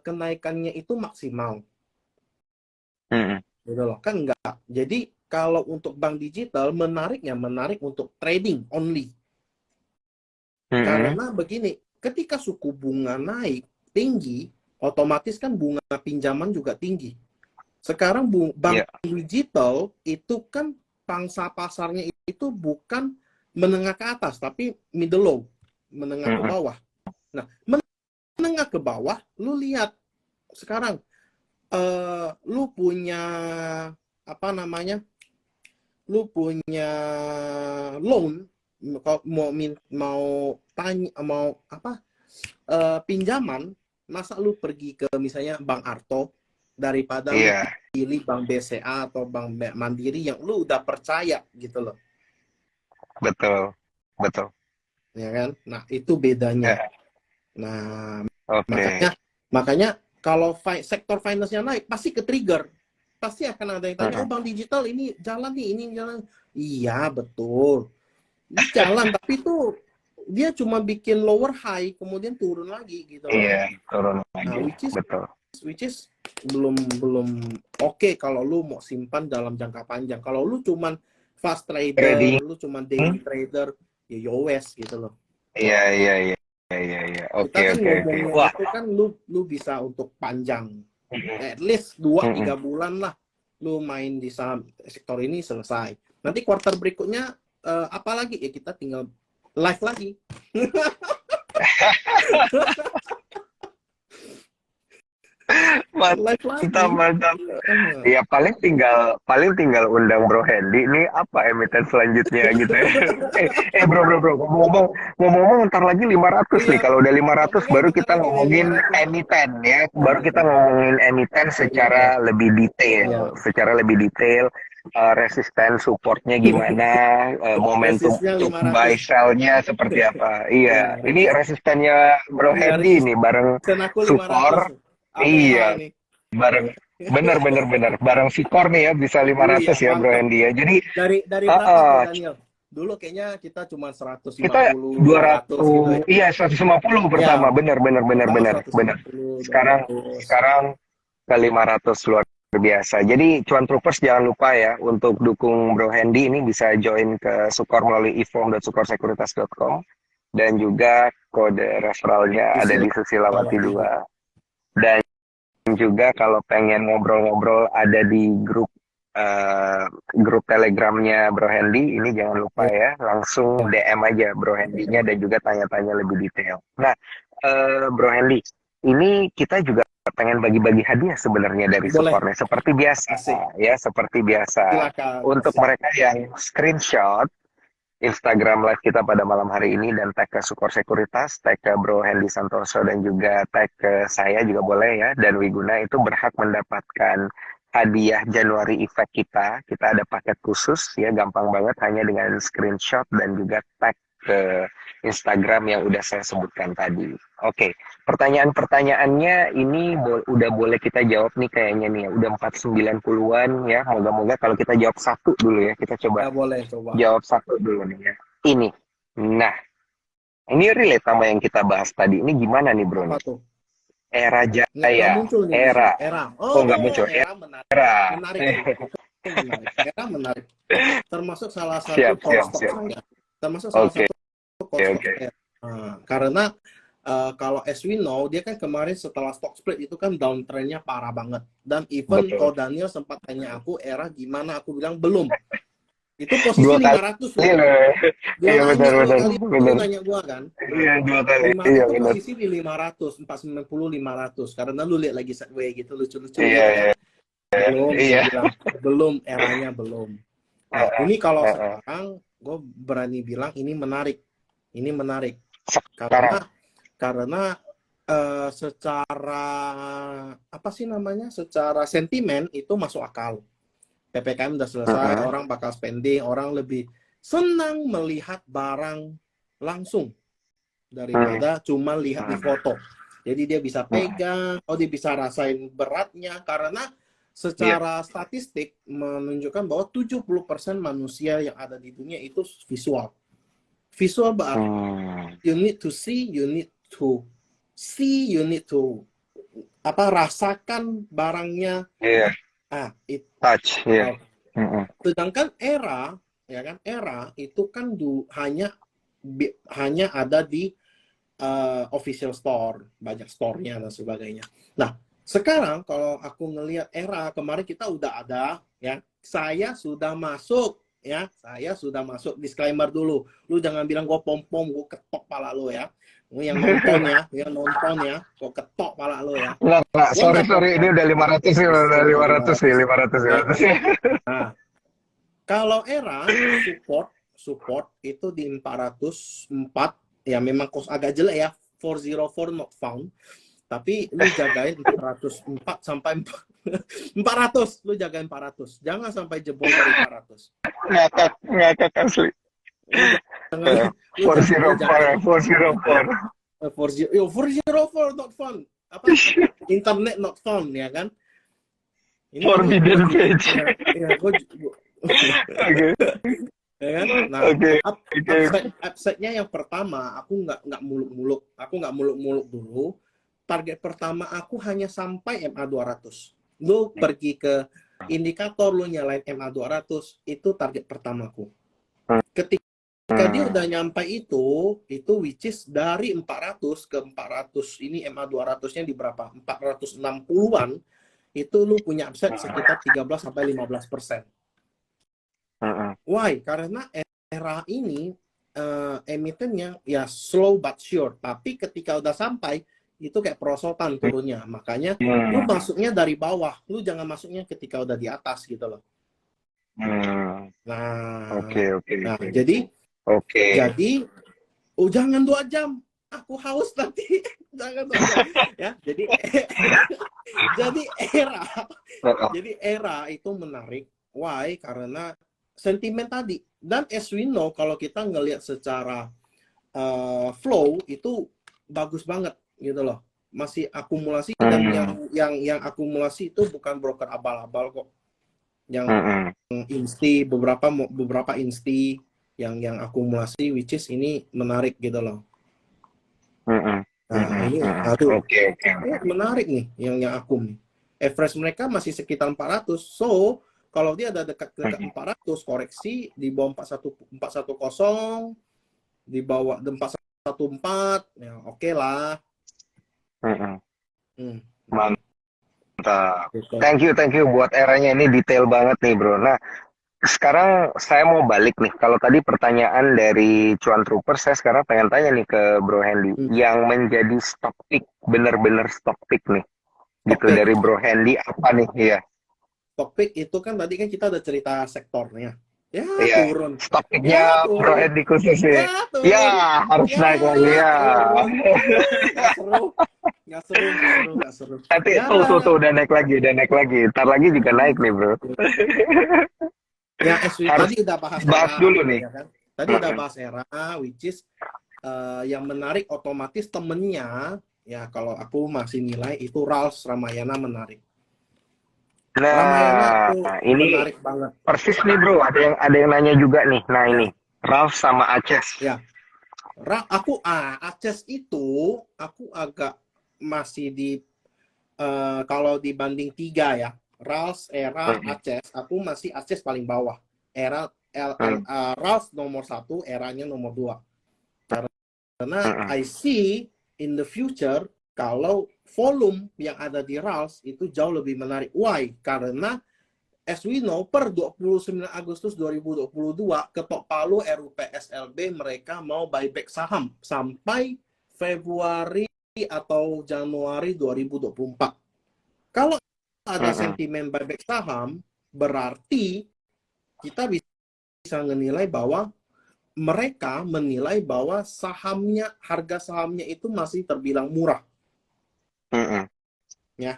kenaikannya itu maksimal? Gitu loh, kan enggak. Jadi kalau untuk bank digital menarik untuk trading only. Karena begini, ketika suku bunga naik tinggi, otomatis kan bunga pinjaman juga tinggi. Sekarang bank digital itu kan pangsa pasarnya itu bukan menengah ke atas, tapi middle low, menengah ke bawah. Nah, menengah ke bawah, lu lihat sekarang lu punya apa namanya, lu punya loan, mau tanya, mau apa, pinjaman, masa lu pergi ke misalnya Bank Arto daripada lu pilih Bank BCA atau Bank Mandiri yang lu udah percaya gitu loh. Betul. Ya kan? Nah, itu bedanya. Nah, makanya kalau sektor finance-nya naik, pasti ke-trigger. Pasti akan ada yang tanya, oh bank digital ini jalan nih, ini jalan. Iya, betul. Ini jalan, tapi itu dia cuma bikin lower high, kemudian turun lagi gitu. Iya, turun lagi. Nah, betul. Which is belum oke kalau lu mau simpan dalam jangka panjang. Kalau lu cuma fast trader, lu cuma daily trader, ya yowes gitu loh. Iya. Oke. Wah, itu kan lu bisa untuk panjang. At least 2-3 bulan lah lu main di saham sektor ini selesai. Nanti quarter berikutnya apalagi ya kita tinggal live lagi. Mantap. Ya paling tinggal undang Bro Hendy ini apa emiten selanjutnya gitu ya. Bro, ngomong ntar lagi 500 nih. Kalau udah 500 baru kita ngomongin emiten ya. Baru kita ngomongin emiten secara lebih detail, resisten supportnya gimana, momentum untuk buy sell-nya seperti apa. Iya, ini resistennya Bro Hendy nih bareng support. Iya, bareng bener bareng Sikor nih ya bisa 500 ya Bro Hendy ya. Jadi dari berapa Daniel? Dulu kayaknya kita cuma 150, kita 200 gitu ya. Iya, 150 pertama. Bener. Sekarang ke 500 luar biasa. Jadi cuan troopers jangan lupa ya untuk dukung Bro Hendy ini bisa join ke Sukor melalui ifom.sukorsekuritas.com dan juga kode referralnya ada di Susilawati 2. Dan juga kalau pengen ngobrol-ngobrol ada di grup grup Telegramnya Bro Hendy. Ini jangan lupa ya, langsung DM aja Bro Hendy-nya dan juga tanya-tanya lebih detail. Nah, Bro Hendy, ini kita juga pengen bagi-bagi hadiah sebenarnya dari Boleh, supportnya. Seperti biasa, asik. ya, seperti biasa. Silakan, Untuk asik. mereka yang screenshot Instagram live kita pada malam hari ini dan tag ke Sukor Sekuritas, tag ke Bro Hendy Santoso dan juga tag ke saya juga boleh ya, dan Wiguna itu berhak mendapatkan hadiah Januari Effect kita. Kita ada paket khusus ya, gampang banget hanya dengan screenshot dan juga tag ke Instagram yang udah saya sebutkan tadi. Oke, pertanyaan-pertanyaannya ini udah boleh kita jawab nih kayaknya nih ya. Udah 490-an ya. Moga-moga kalau kita jawab satu dulu ya. Kita coba Ya boleh coba. jawab satu dulu nih ya. Ini. Nah, ini relate sama yang kita bahas tadi. Ini gimana nih bro? Apa tuh? Era Nggak Jaya. muncul nih di Era. sini. Era. Oh, nggak muncul. Era menarik. Era. Menarik sih. Itu menarik. Era menarik. Termasuk salah satu Siap, core siap, stock siap. saya. Termasuk salah Oke, satu core stock oke. saya. Karena kalau as we know, dia kan kemarin setelah stock split itu kan downtrendnya parah banget. Dan even Betul. kalau Daniel sempat tanya aku, Era gimana? Aku bilang belum. Itu posisi Dua kali 500 loh. loh. Dua Iya, nanya benar, dua benar, kali benar. lu nanya gua kan. Iya, dua kali. Lima Iya, itu benar. posisi di 500, 490 500. Karena lu lihat lagi sideways gitu lucu-lucu Iya, gitu kan. iya, Belum, iya. gua bilang belum, eranya belum. Nah, ini kalau Heeh. sekarang gue berani bilang ini menarik. Ini menarik. Sekarang. Karena secara apa sih namanya? Secara sentimen itu masuk akal. PPKM udah selesai, Heeh. orang bakal spending, orang lebih senang melihat barang langsung daripada cuma lihat di foto. Jadi dia bisa pegang, dia bisa rasain beratnya karena secara statistik menunjukkan bahwa 70% manusia yang ada di dunia itu visual. Visual berarti you need to see, you need to see, you need to rasakan barangnya. Iya. Touch, iya. Sedangkan era, ya kan, era itu kan hanya ada di official store, banyak store-nya dan sebagainya. Nah, sekarang kalau aku ngelihat era kemarin kita udah ada, ya, saya sudah masuk, ya, saya sudah masuk. Disclaimer dulu, lu jangan bilang gue pom-pom, gue ketok pala lo ya. Yang nonton ya, gue ketok pala lo ya. Enggak, sorry, ini udah 500 nih, udah 500 nih, 500. Nah, kalau era support itu di 404, ya memang kos agak jelek ya, 404 not found, tapi lu jagain 404 sampai 400, lu jagain 400, jangan sampai jebol dari 400. Ngakak asli. 404 not found, internet not found, ya kan. Ini forbidden page. Ya, Oke. Ya kan? Nah, upside-nya yang pertama, aku nggak muluk-muluk dulu. Target pertama aku hanya sampai MA 200. Lu pergi ke indikator, lu nyalain MA 200, itu target pertamaku. Ketika dia udah nyampe itu which is dari 400 ke 400, ini MA 200-nya di berapa? 460-an, itu lu punya upside sekitar 13-15%. Why? Karena era ini emitennya ya slow but sure, tapi ketika udah sampai itu kayak perosotan turunnya, makanya lu masuknya dari bawah, lu jangan masuknya ketika udah di atas gitu loh. Nah, jadi jangan 2 jam, aku haus nanti. Jangan 2 jam ya. Jadi era itu menarik. Why? Karena sentimen tadi. Dan as we know, kalau kita ngelihat secara flow itu bagus banget gitu loh. Masih akumulasi, dan yang akumulasi itu bukan broker abal-abal kok. Yang insti, beberapa insti yang akumulasi, which is ini menarik gitu loh. Nah, ini menarik nih yang akum nih. Average mereka masih sekitar 400. So, kalau dia ada dekat 400, koreksi di bawah 410, di bawah 414, ya oke lah. Mantap. Mantap. Gitu. Thank you buat eranya ini detail banget nih bro. Nah, sekarang saya mau balik nih. Kalau tadi pertanyaan dari Cuan Trooper, saya sekarang pengen tanya nih ke Bro Hendy. Hmm. Yang menjadi stock pick, bener-bener stock pick nih. Stock Gitu pick. dari Bro Hendy apa nih? Iya. Stock pick itu kan tadi kan kita udah cerita sektornya. Ya Iya. turun. Stock Ya picknya Bro turun. Hendy khusus nih. Ya Ya, turun. harus Ya naik lagi ya. turun. Nggak seru. Nggak seru, nggak seru, nggak seru. Nanti Ya. tuh udah naik lagi, udah naik lagi. Ntar lagi juga naik nih bro. Ya, SW Harus tadi udah bahas bahas era, dulu nih. ya kan? Tadi udah bahas era, which is yang menarik otomatis temennya, ya kalau aku masih nilai itu Ralph Ramayana menarik. Ramayana Nah, tuh ini menarik banget. persis nih bro. Ada yang nanya juga nih. Nah ini Ralph sama Aces. Ya, Aces itu aku agak masih di kalau dibanding tiga ya, Ralph, Era, Hmm, Aces, aku masih Aces paling bawah. hmm, Ralph nomor satu, Eranya nomor dua. Karena hmm, I see in the future kalau volume yang ada di Ralph itu jauh lebih menarik. Why? Karena as we know, per 29 Agustus 2022, Ketok Palu RUPSLB mereka mau buyback saham sampai Februari atau Januari 2024. Kalau ada hmm. sentimen buyback saham, berarti kita bisa menilai bahwa mereka menilai bahwa harga sahamnya itu masih terbilang murah. Hmm. Ya,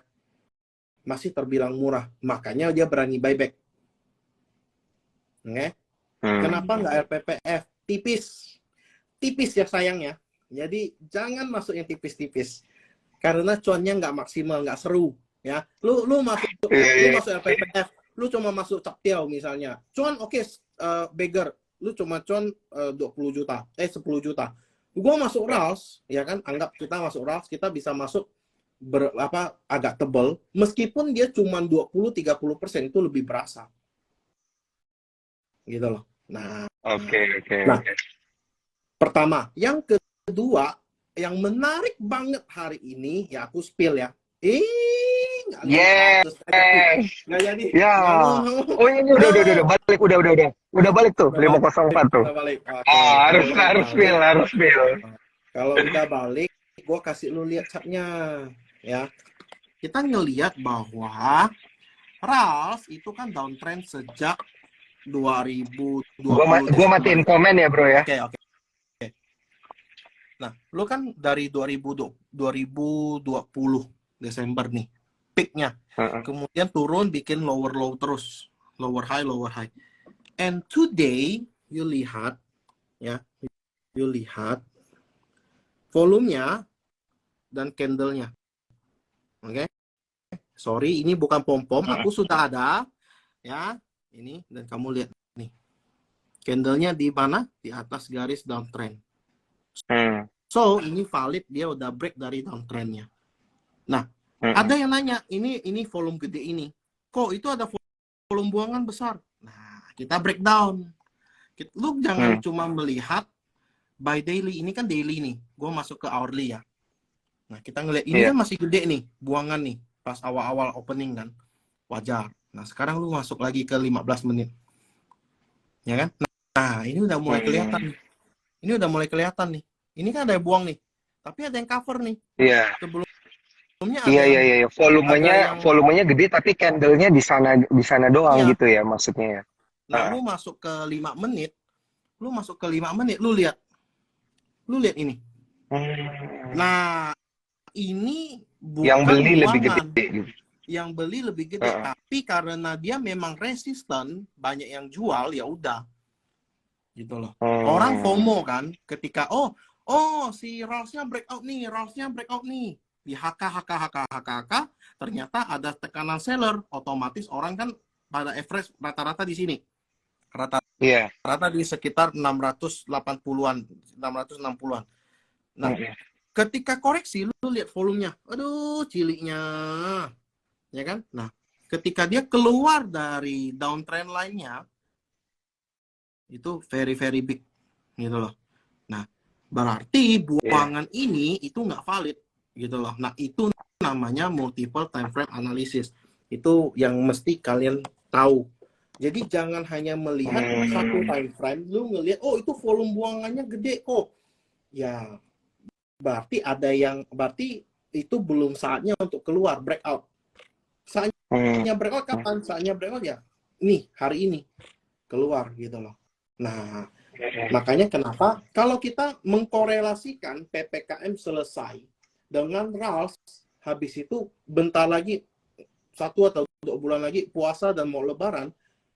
masih terbilang murah. Makanya dia berani buyback. Okay? Kenapa nggak RPPF? Tipis. Tipis ya sayangnya. Jadi jangan masuk yang tipis-tipis. Karena cuannya nggak maksimal, nggak seru. Ya, lu masuk RPPF, lu cuma masuk Captiao misalnya. Cuan oke, beggar, lu cuma cuan 20 juta, 10 juta. Gua masuk Rals, ya kan? Anggap kita masuk Rals, kita bisa masuk agak tebel, meskipun dia cuma 20-30% itu lebih berasa. Gitu loh. Nah, Oke. pertama, yang kedua, yang menarik banget hari ini, ya aku spill ya. Nggak Yes. 500 aja. Nggak jadi. Ya. Nggak mau. Oh ini udah balik, udah balik tuh Udah 504 tuh. udah balik. Oke, Harus kalau udah harus balik, feel. kalau udah balik, gue kasih lu lihat chartnya, ya. Kita ngelihat bahwa Ralph itu kan downtrend sejak 2020 Gua matiin komen ya bro ya. Oke. Nah, lu kan dari 2020 Desember nih, peaknya. Kemudian turun, bikin lower low terus. Lower high. And today, you lihat volumenya dan candlenya. Oke? Sorry, ini bukan pom-pom. Aku sudah ada. Ya, ini. Dan kamu lihat nih. Candlenya di mana? Di atas garis downtrend. So, ini valid, dia udah break dari downtrendnya. Nah, ada yang nanya, ini volume gede ini. Kok itu ada volume buangan besar? Nah, kita breakdown. Lu jangan cuma melihat by daily. Ini kan daily nih. Gue masuk ke hourly ya. Nah, kita ngeliat, ini kan masih gede nih, buangan nih. Pas awal-awal opening kan. Wajar. Nah, sekarang lu masuk lagi ke 15 menit. Ya kan? Nah, ini udah mulai kelihatan nih. Ini udah mulai kelihatan nih. Ini kan ada yang buang nih. Tapi ada yang cover nih. Iya. Sebelumnya ada Iya. Volumenya gede tapi candlenya di sana doang gitu ya maksudnya ya. Nah, lu masuk ke 5 menit. Lu lihat ini. Nah, ini bukan yang beli buangan. lebih gede gitu. Yang beli lebih gede, tapi karena dia memang resisten, banyak yang jual, ya udah. Gitu loh. Orang FOMO kan, ketika si Ralph-nya breakout nih. Di HK, ternyata ada tekanan seller, otomatis orang kan pada average rata-rata di sini. Rata di sekitar 680-an, 660-an. Nah, ketika koreksi, lu lihat volumenya. Aduh, ciliknya. Ya kan? Nah, ketika dia keluar dari downtrend line-nya, itu very, very big. Gitu loh. Nah, berarti buangan ini itu nggak valid. Gitu loh. Nah, itu namanya multiple time frame analysis. Itu yang mesti kalian tahu. Jadi jangan hanya melihat satu time frame, lu ngelihat, oh itu volume buangannya gede kok. Ya, berarti itu belum saatnya untuk keluar breakout. Saatnya breakout kapan? Saatnya breakout ya nih, hari ini keluar gitu loh. Nah, makanya kenapa kalau kita mengkorelasikan PPKM selesai dengan RALS, habis itu bentar lagi 1 atau 2 bulan lagi puasa dan mau lebaran,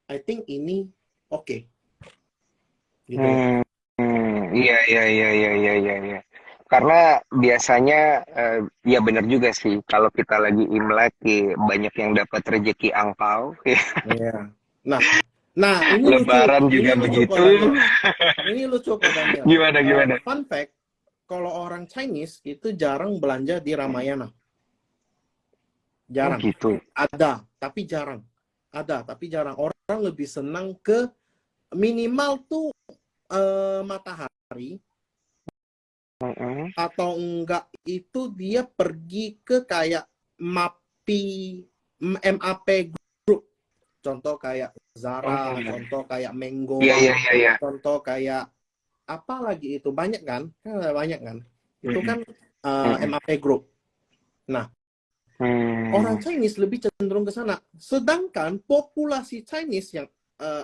I think ini oke. Gitu loh. Iya, iya, iya, iya, iya, iya, iya. Karena biasanya ya benar juga sih kalau kita lagi Imlek banyak yang dapat rezeki angpau. Iya. Nah, ini lucu. Lebaran Ini juga lucu kok begitu. Daniel. Ini lucu kok Daniel. Gimana gimana? Fun fact, kalau orang Chinese itu jarang belanja di Ramayana. Oh Jarang. gitu. Ada, tapi jarang. Ada, tapi jarang. Orang lebih senang ke minimal tuh matahari, atau enggak itu dia pergi ke kayak MAP Group. Contoh kayak Zara, contoh kayak Mango, Iya, iya, iya, iya. contoh kayak apa lagi itu, banyak kan? Banyak kan? Itu kan MAP Group. Nah, orang Chinese lebih cenderung ke sana. Sedangkan populasi Chinese yang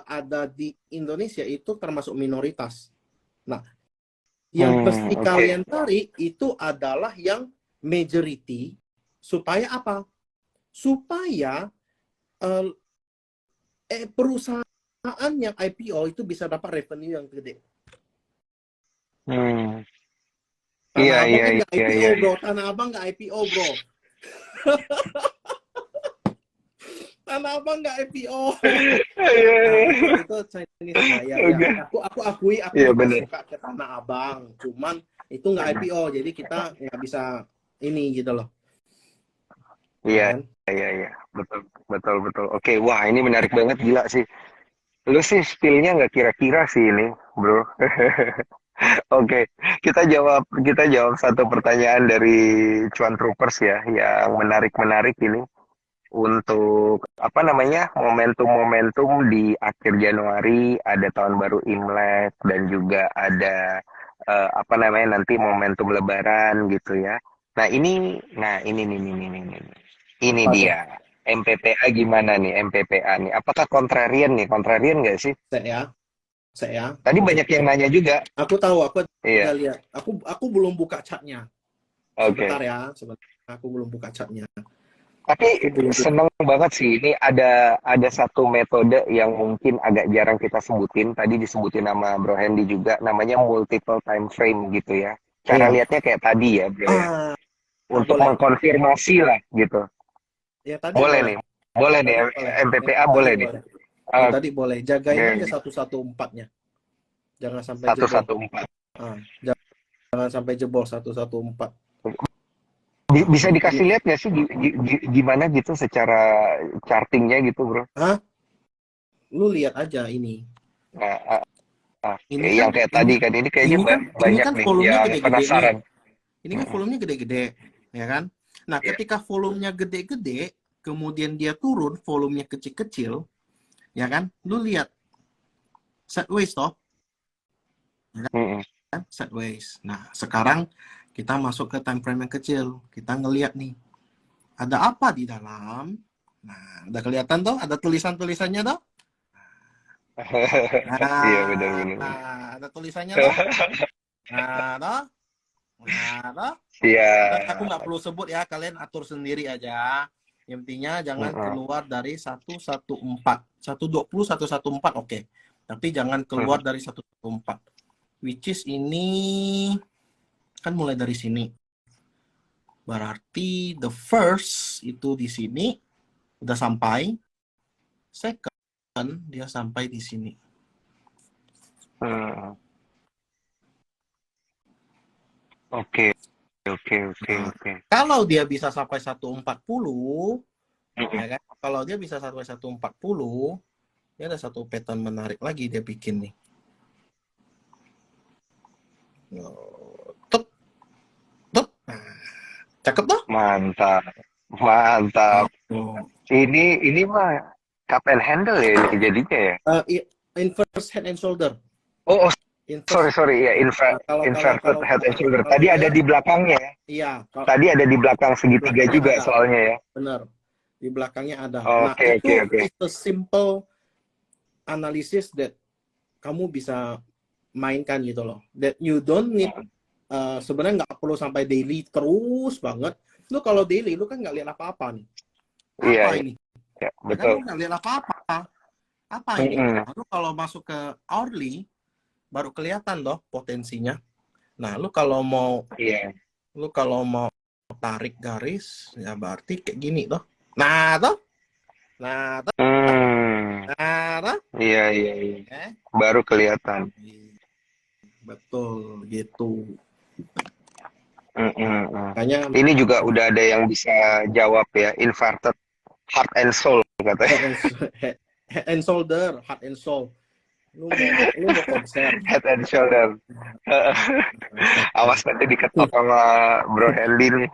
ada di Indonesia itu termasuk minoritas. Nah, yang mesti kalian cari itu adalah yang majority, supaya apa? Supaya perusahaan yang IPO itu bisa dapat revenue yang gede. Iya, Tanah Abang iya, kan nggak iya, IPO iya. bro, Tanah Abang nggak IPO bro. Tanah Abang nggak IPO. Nah, itu Chinese. Nah, ya, aku akui, aku Iya juga benar. suka ke Tanah Abang. Cuman itu nggak IPO, jadi kita nggak bisa ini gitu loh. Iya, Ya kan? iya, iya. Betul, betul, betul. Oke, wah ini menarik banget, gila sih. Lu sih spill-nya nggak kira-kira sih ini, bro. Oke, kita jawab satu pertanyaan dari Cuan Troopers ya, yang menarik-menarik ini untuk apa namanya momentum-momentum di akhir Januari, ada tahun baru Imlek dan juga ada apa namanya nanti momentum Lebaran gitu ya. Nah ini ini Apa tuh? dia MPPA gimana nih MPPA nih? Apakah kontrarian nih? Kontrarian nggak sih? Saya. Tadi banyak yang nanya juga. Aku tahu, aku Iya, udah lihat. Aku belum buka chatnya. oke. Sebentar ya, sebentar. Aku belum buka chatnya. Tapi Aku belum buka. seneng banget sih ini ada satu metode yang mungkin agak jarang kita sebutin. Tadi disebutin nama Bro Hendy juga, namanya multiple time frame gitu ya. Cara Iya. lihatnya kayak tadi ya, Bro ya. Untuk Boleh. mengkonfirmasi lah gitu. Ya tadi Boleh boleh. nih, boleh nih Tadi boleh. MPPA Tadi boleh nih. boleh. Yang tadi boleh. Jagain aja Oke, 114-nya. Jangan sampai jebol. 114. Jangan sampai jebol 114. Bisa dikasih lihat nggak sih gimana gitu secara chartingnya gitu, Bro? Hah? Lu lihat aja ini. Nah, Ini kan yang kayak tadi kan ini kayaknya ini banyak kan nih volumenya yang gede-gede nih. penasaran. Ini kan volumenya gede-gede, ya kan? Nah, Iya. ketika volumenya gede-gede, kemudian dia turun, volumenya kecil-kecil, ya kan? Lu lihat sideways toh, ya Mm-mm. kan? Sideways. Nah, sekarang kita masuk ke time frame yang kecil. Kita ngelihat nih, ada apa di dalam? Nah, udah kelihatan toh? Ada tulisan-tulisannya toh? Iya benar-benar. Ada tulisannya toh? Nah, toh? Nah, toh? Iya. Aku nggak perlu sebut ya, kalian atur sendiri aja. Intinya jangan Mm-mm. keluar dari 114. 120, 114 oke. Tapi jangan keluar dari 114. Which is ini kan mulai dari sini. Berarti the first itu di sini udah sampai. Second dia sampai di sini. Mm. Oke, oke, oke, Nah, oke. kalau dia bisa sampai 140, Mm-mm. ya kan? Kalau dia bisa sampai 140, ini ada satu pattern menarik lagi dia bikin nih. Tup, tup. Nah, Cakep toh? Mantap, mantap. Oh. Ini mah cup and handle ya ini jadinya ya. Inverse head and shoulder. Oh, oh, Inverse. sorry ya, inverted head and shoulder. Kalau Tadi ada lihat, di belakangnya ya. iya, kalau Tadi ada di belakang di segitiga belakangnya juga ada, soalnya ya. benar. Di belakangnya ada. Nah, Oke, oke, itu oke. is a simple analysis that kamu bisa mainkan gitu loh. That you don't need, sebenarnya nggak perlu sampai daily terus banget. Lu kalau daily, lu kan nggak lihat apa-apa nih. Iya, Apa ini? iya, Ya kan betul. lu nggak lihat apa-apa. Apa ini? Lalu kalau masuk ke hourly, baru kelihatan loh potensinya. Nah, lu kalau mau Iya. tarik garis, ya berarti kayak gini toh. Nah, toh. Nah, toh. Hmm, Nah, toh. iya, iya, iya. Eh, Baru kelihatan. betul gitu. Mm-mm. Makanya Ini juga udah ada yang bisa jawab ya, inverted heart and soul katanya. head and shoulder, heart and soul. Lu mau konser. Head and shoulder. Awas nanti diketok sama Bro Hendy nih.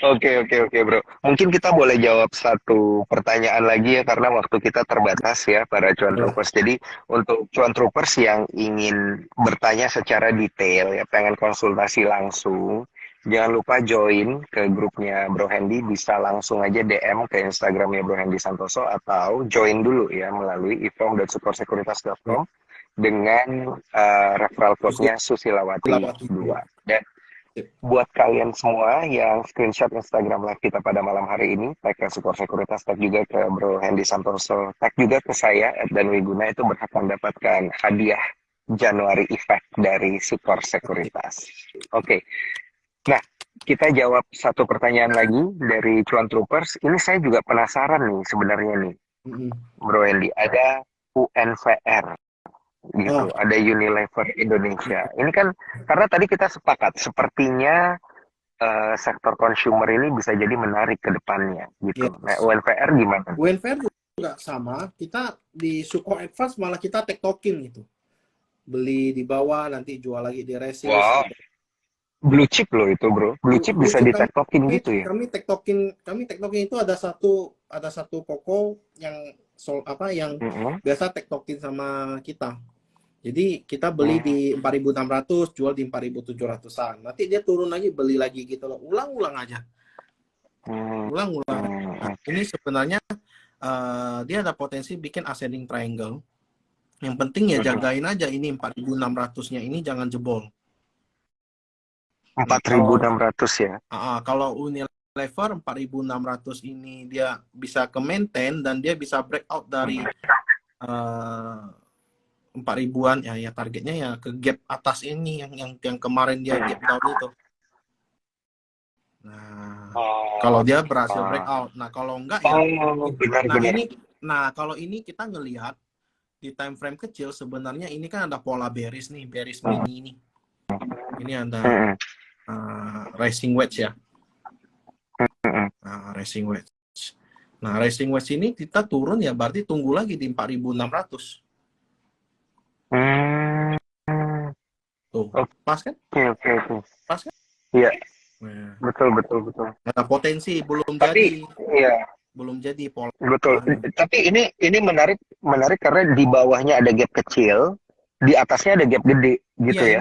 Oke, bro. Mungkin kita boleh jawab satu pertanyaan lagi ya, karena waktu kita terbatas ya, para cuan troopers. Jadi untuk cuan troopers yang ingin bertanya secara detail ya, pengen konsultasi langsung, jangan lupa join ke grupnya Bro Hendy, bisa langsung aja DM ke Instagramnya Bro Hendy Santoso, atau join dulu ya melalui ifong.sukorsekuritas.com dengan referral code-nya Susilawati 2. Dan buat kalian semua yang screenshot Instagram live kita pada malam hari ini, tag ke Sukor Sekuritas, tag juga ke Bro Hendy Santoso, tag juga ke saya, dan Wiguna, itu berhak mendapatkan hadiah Januari Effect dari Sukor Sekuritas. Oke. Nah, kita jawab satu pertanyaan lagi dari Cuan Troopers. Ini saya juga penasaran nih sebenarnya nih, Bro Hendy. Ada UNVR. Gitu, ada Unilever Indonesia. Ini kan karena tadi kita sepakat sepertinya sektor consumer ini bisa jadi menarik ke depannya gitu. Yes. Nah, UNVR gimana? UNVR juga sama. Kita di Suko Advance malah kita tektokin gitu. Beli di bawah, nanti jual lagi di resales. Wow. Blue chip loh itu, bro. Blue chip bisa ditektokin gitu ya. Kami tektokin itu ada satu koko yang yang biasa tektokin sama kita. Jadi kita beli di 4.600, jual di 4.700-an. Nanti dia turun lagi, beli lagi gitu loh. Ulang-ulang aja. Ulang-ulang. Nah, ini sebenarnya dia ada potensi bikin ascending triangle. Yang penting ya jagain aja ini 4.600-nya ini jangan jebol. 4.600 ya. Kalau Unilever 4.600 ini dia bisa ke maintain dan dia bisa breakout dari 4.000-an ya targetnya ya ke gap atas ini yang kemarin dia gap down itu. Nah, kalau dia berhasil breakout. Nah, kalau enggak ya kalau ini kita ngelihat di time frame kecil sebenarnya ini kan ada pola bearish nih, bearish mini ini. Ini ada rising wedge ya. Rising wedge. Nah, rising wedge ini kita turun ya berarti tunggu lagi di 4.600. Tuh, pas kan? Oke. Pas kan? Iya. Betul. Ada potensi belum jadi. Iya. Belum jadi pola. Betul. Tapi ini menarik karena di bawahnya ada gap kecil, di atasnya ada gap gede gitu ya.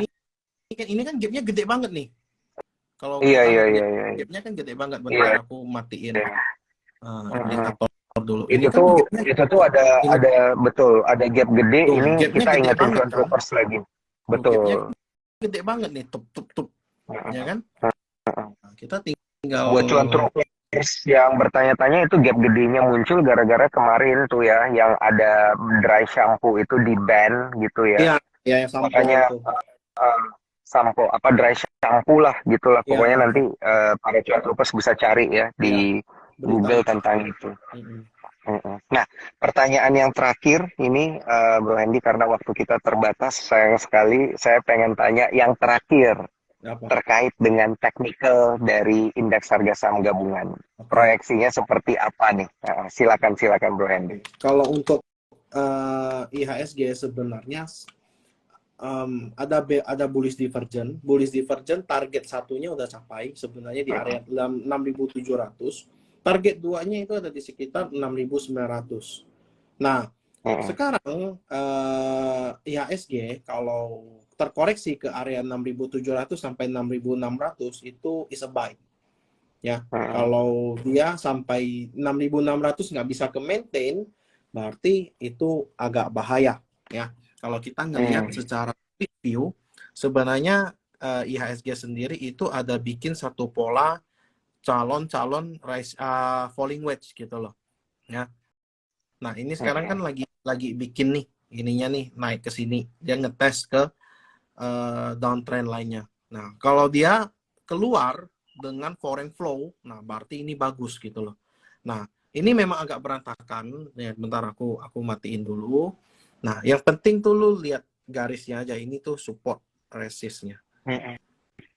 Ini kan gapnya gede banget nih. Kalau gapnya kan gede banget. Bentar aku matiin indikator dulu. Itu tuh ada gap gede. Ini kita ingetin Cuan Troopers lagi. Betul. Gede banget nih, tup. Ya kan? Kita tinggal buat Cuan Troopers yang bertanya-tanya, itu gap gedenya muncul gara-gara kemarin tuh ya, yang ada dry shampoo itu di ban gitu ya. Iya, yang makanya sampo dry shampoo lah gitulah. Pokoknya nanti para Cuan Troopers bisa cari ya di Google tentang itu. Nah, pertanyaan yang terakhir ini Bro Hendy, karena waktu kita terbatas, sayang sekali saya pengen tanya yang terakhir terkait dengan technical dari indeks harga saham gabungan. Proyeksinya seperti apa nih? Silakan Bro Hendy. Kalau untuk IHSG sebenarnya ada bullish divergent target satunya udah capai sebenarnya di area 6.700, target duanya itu ada di sekitar 6.900. Nah, sekarang IHSG kalau terkoreksi ke area 6.700 sampai 6.600 itu is a buy. Ya, kalau dia sampai 6.600 nggak bisa ke maintain, berarti itu agak bahaya. Ya, kalau kita ngelihat secara quick view, sebenarnya IHSG sendiri itu ada bikin satu pola calon-calon falling wedge gitu loh. Ya, nah ini sekarang kan lagi bikin nih ininya nih naik ke sini, dia ngetes ke downtrend lainnya. Nah, kalau dia keluar dengan foreign flow, nah berarti ini bagus gitu loh. Nah, ini memang agak berantakan. Ya, bentar aku matiin dulu. Nah, yang penting tuh lu lihat garisnya aja. Ini tuh support resistnya.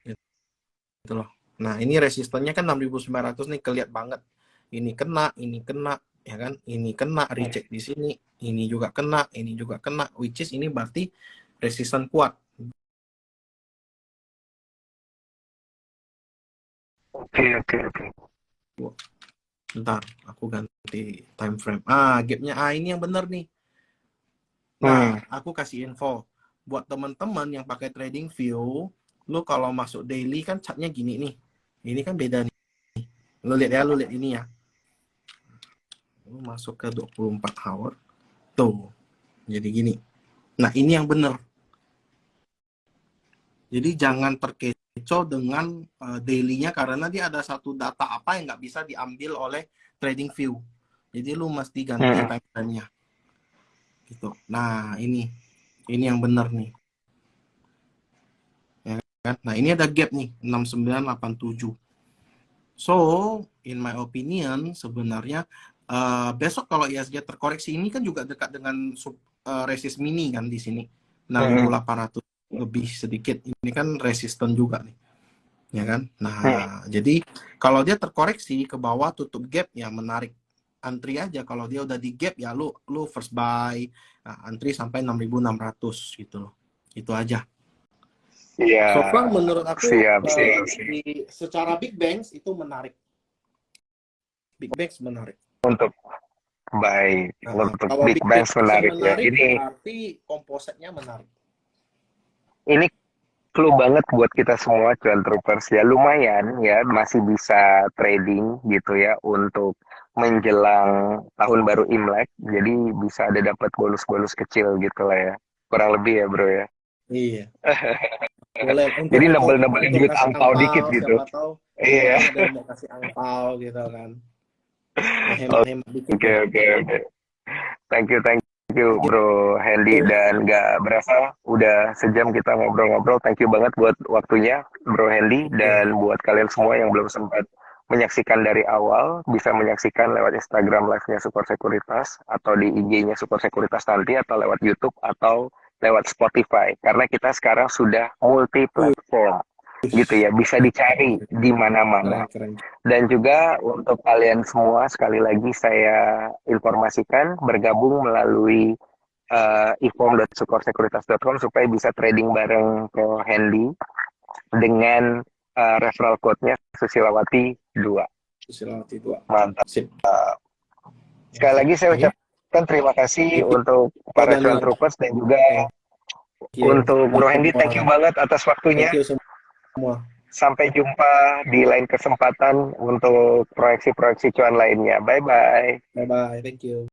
Gitu loh. Nah, ini resistennya kan 6.900 nih, kelihatan banget. Ini kena, ya kan? Ini kena, reject di sini. Ini juga kena, which is ini berarti resisten kuat. Oke. Bentar, aku ganti time frame. Gapnya ini yang bener nih. Nah, aku kasih info buat teman-teman yang pakai trading view, lu kalau masuk daily kan chartnya gini nih. Ini kan beda nih. Lu lihat ini ya. Lu masuk ke 24 hour. Tuh. Jadi gini. Nah, ini yang bener. Jadi jangan terkecoh dengan daily-nya karena dia ada satu data apa yang nggak bisa diambil oleh trading view. Jadi lu mesti ganti time frame-nya. Gitu. Nah, ini yang benar nih. Ya kan? Nah, ini ada gap nih 6987. So, in my opinion sebenarnya besok kalau IHSG terkoreksi ini kan juga dekat dengan resist mini kan di sini 6.800 lebih sedikit. Ini kan resisten juga nih. Ya kan? Nah, jadi kalau dia terkoreksi ke bawah tutup gap ya menarik antri aja. Kalau dia udah di gap ya lu first buy, antri sampai 6.600 gitu loh. Itu aja. Iya. So far menurut aku Siap. secara big banks itu menarik. Big banks menarik. Untuk Kalau big banks menarik ya. Ini berarti kompositnya menarik. Ini clue banget buat kita semua cuan troopers ya, lumayan ya masih bisa trading gitu ya untuk menjelang tahun baru Imlek, jadi bisa ada dapat bonus-bonus kecil gitu lah ya, kurang lebih ya bro ya. Iya. Boleh Jadi nebel-nebelin duit angpau dikit gitu. Siapa tahu Iya. ada yang mau kasih angpau gitu kan. Ya, hemat-hemat dikit. Oke. Thank you Bro Hendy, dan gak berasa udah sejam kita ngobrol-ngobrol. Thank you banget buat waktunya Bro Hendy, dan buat kalian semua yang belum sempat menyaksikan dari awal, bisa menyaksikan lewat Instagram live-nya Sukor Sekuritas atau di IG-nya Sukor Sekuritas nanti, atau lewat YouTube atau lewat Spotify, karena kita sekarang sudah multi platform gitu ya, bisa dicari di mana-mana. Dan juga untuk kalian semua, sekali lagi saya informasikan bergabung melalui e-form.sukorsekuritas.com supaya bisa trading bareng ke Hendy dengan referral code-nya Susilawati 2. Susilawati 2. Mantap. Sip. Sekali lagi saya ucapkan terima kasih untuk para cuan troopers dan juga untuk Bro Hendy. Thank you banget atas waktunya. Thank you semua. Sampai jumpa di lain kesempatan untuk proyeksi-proyeksi cuan lainnya. Bye-bye. Bye-bye. Thank you.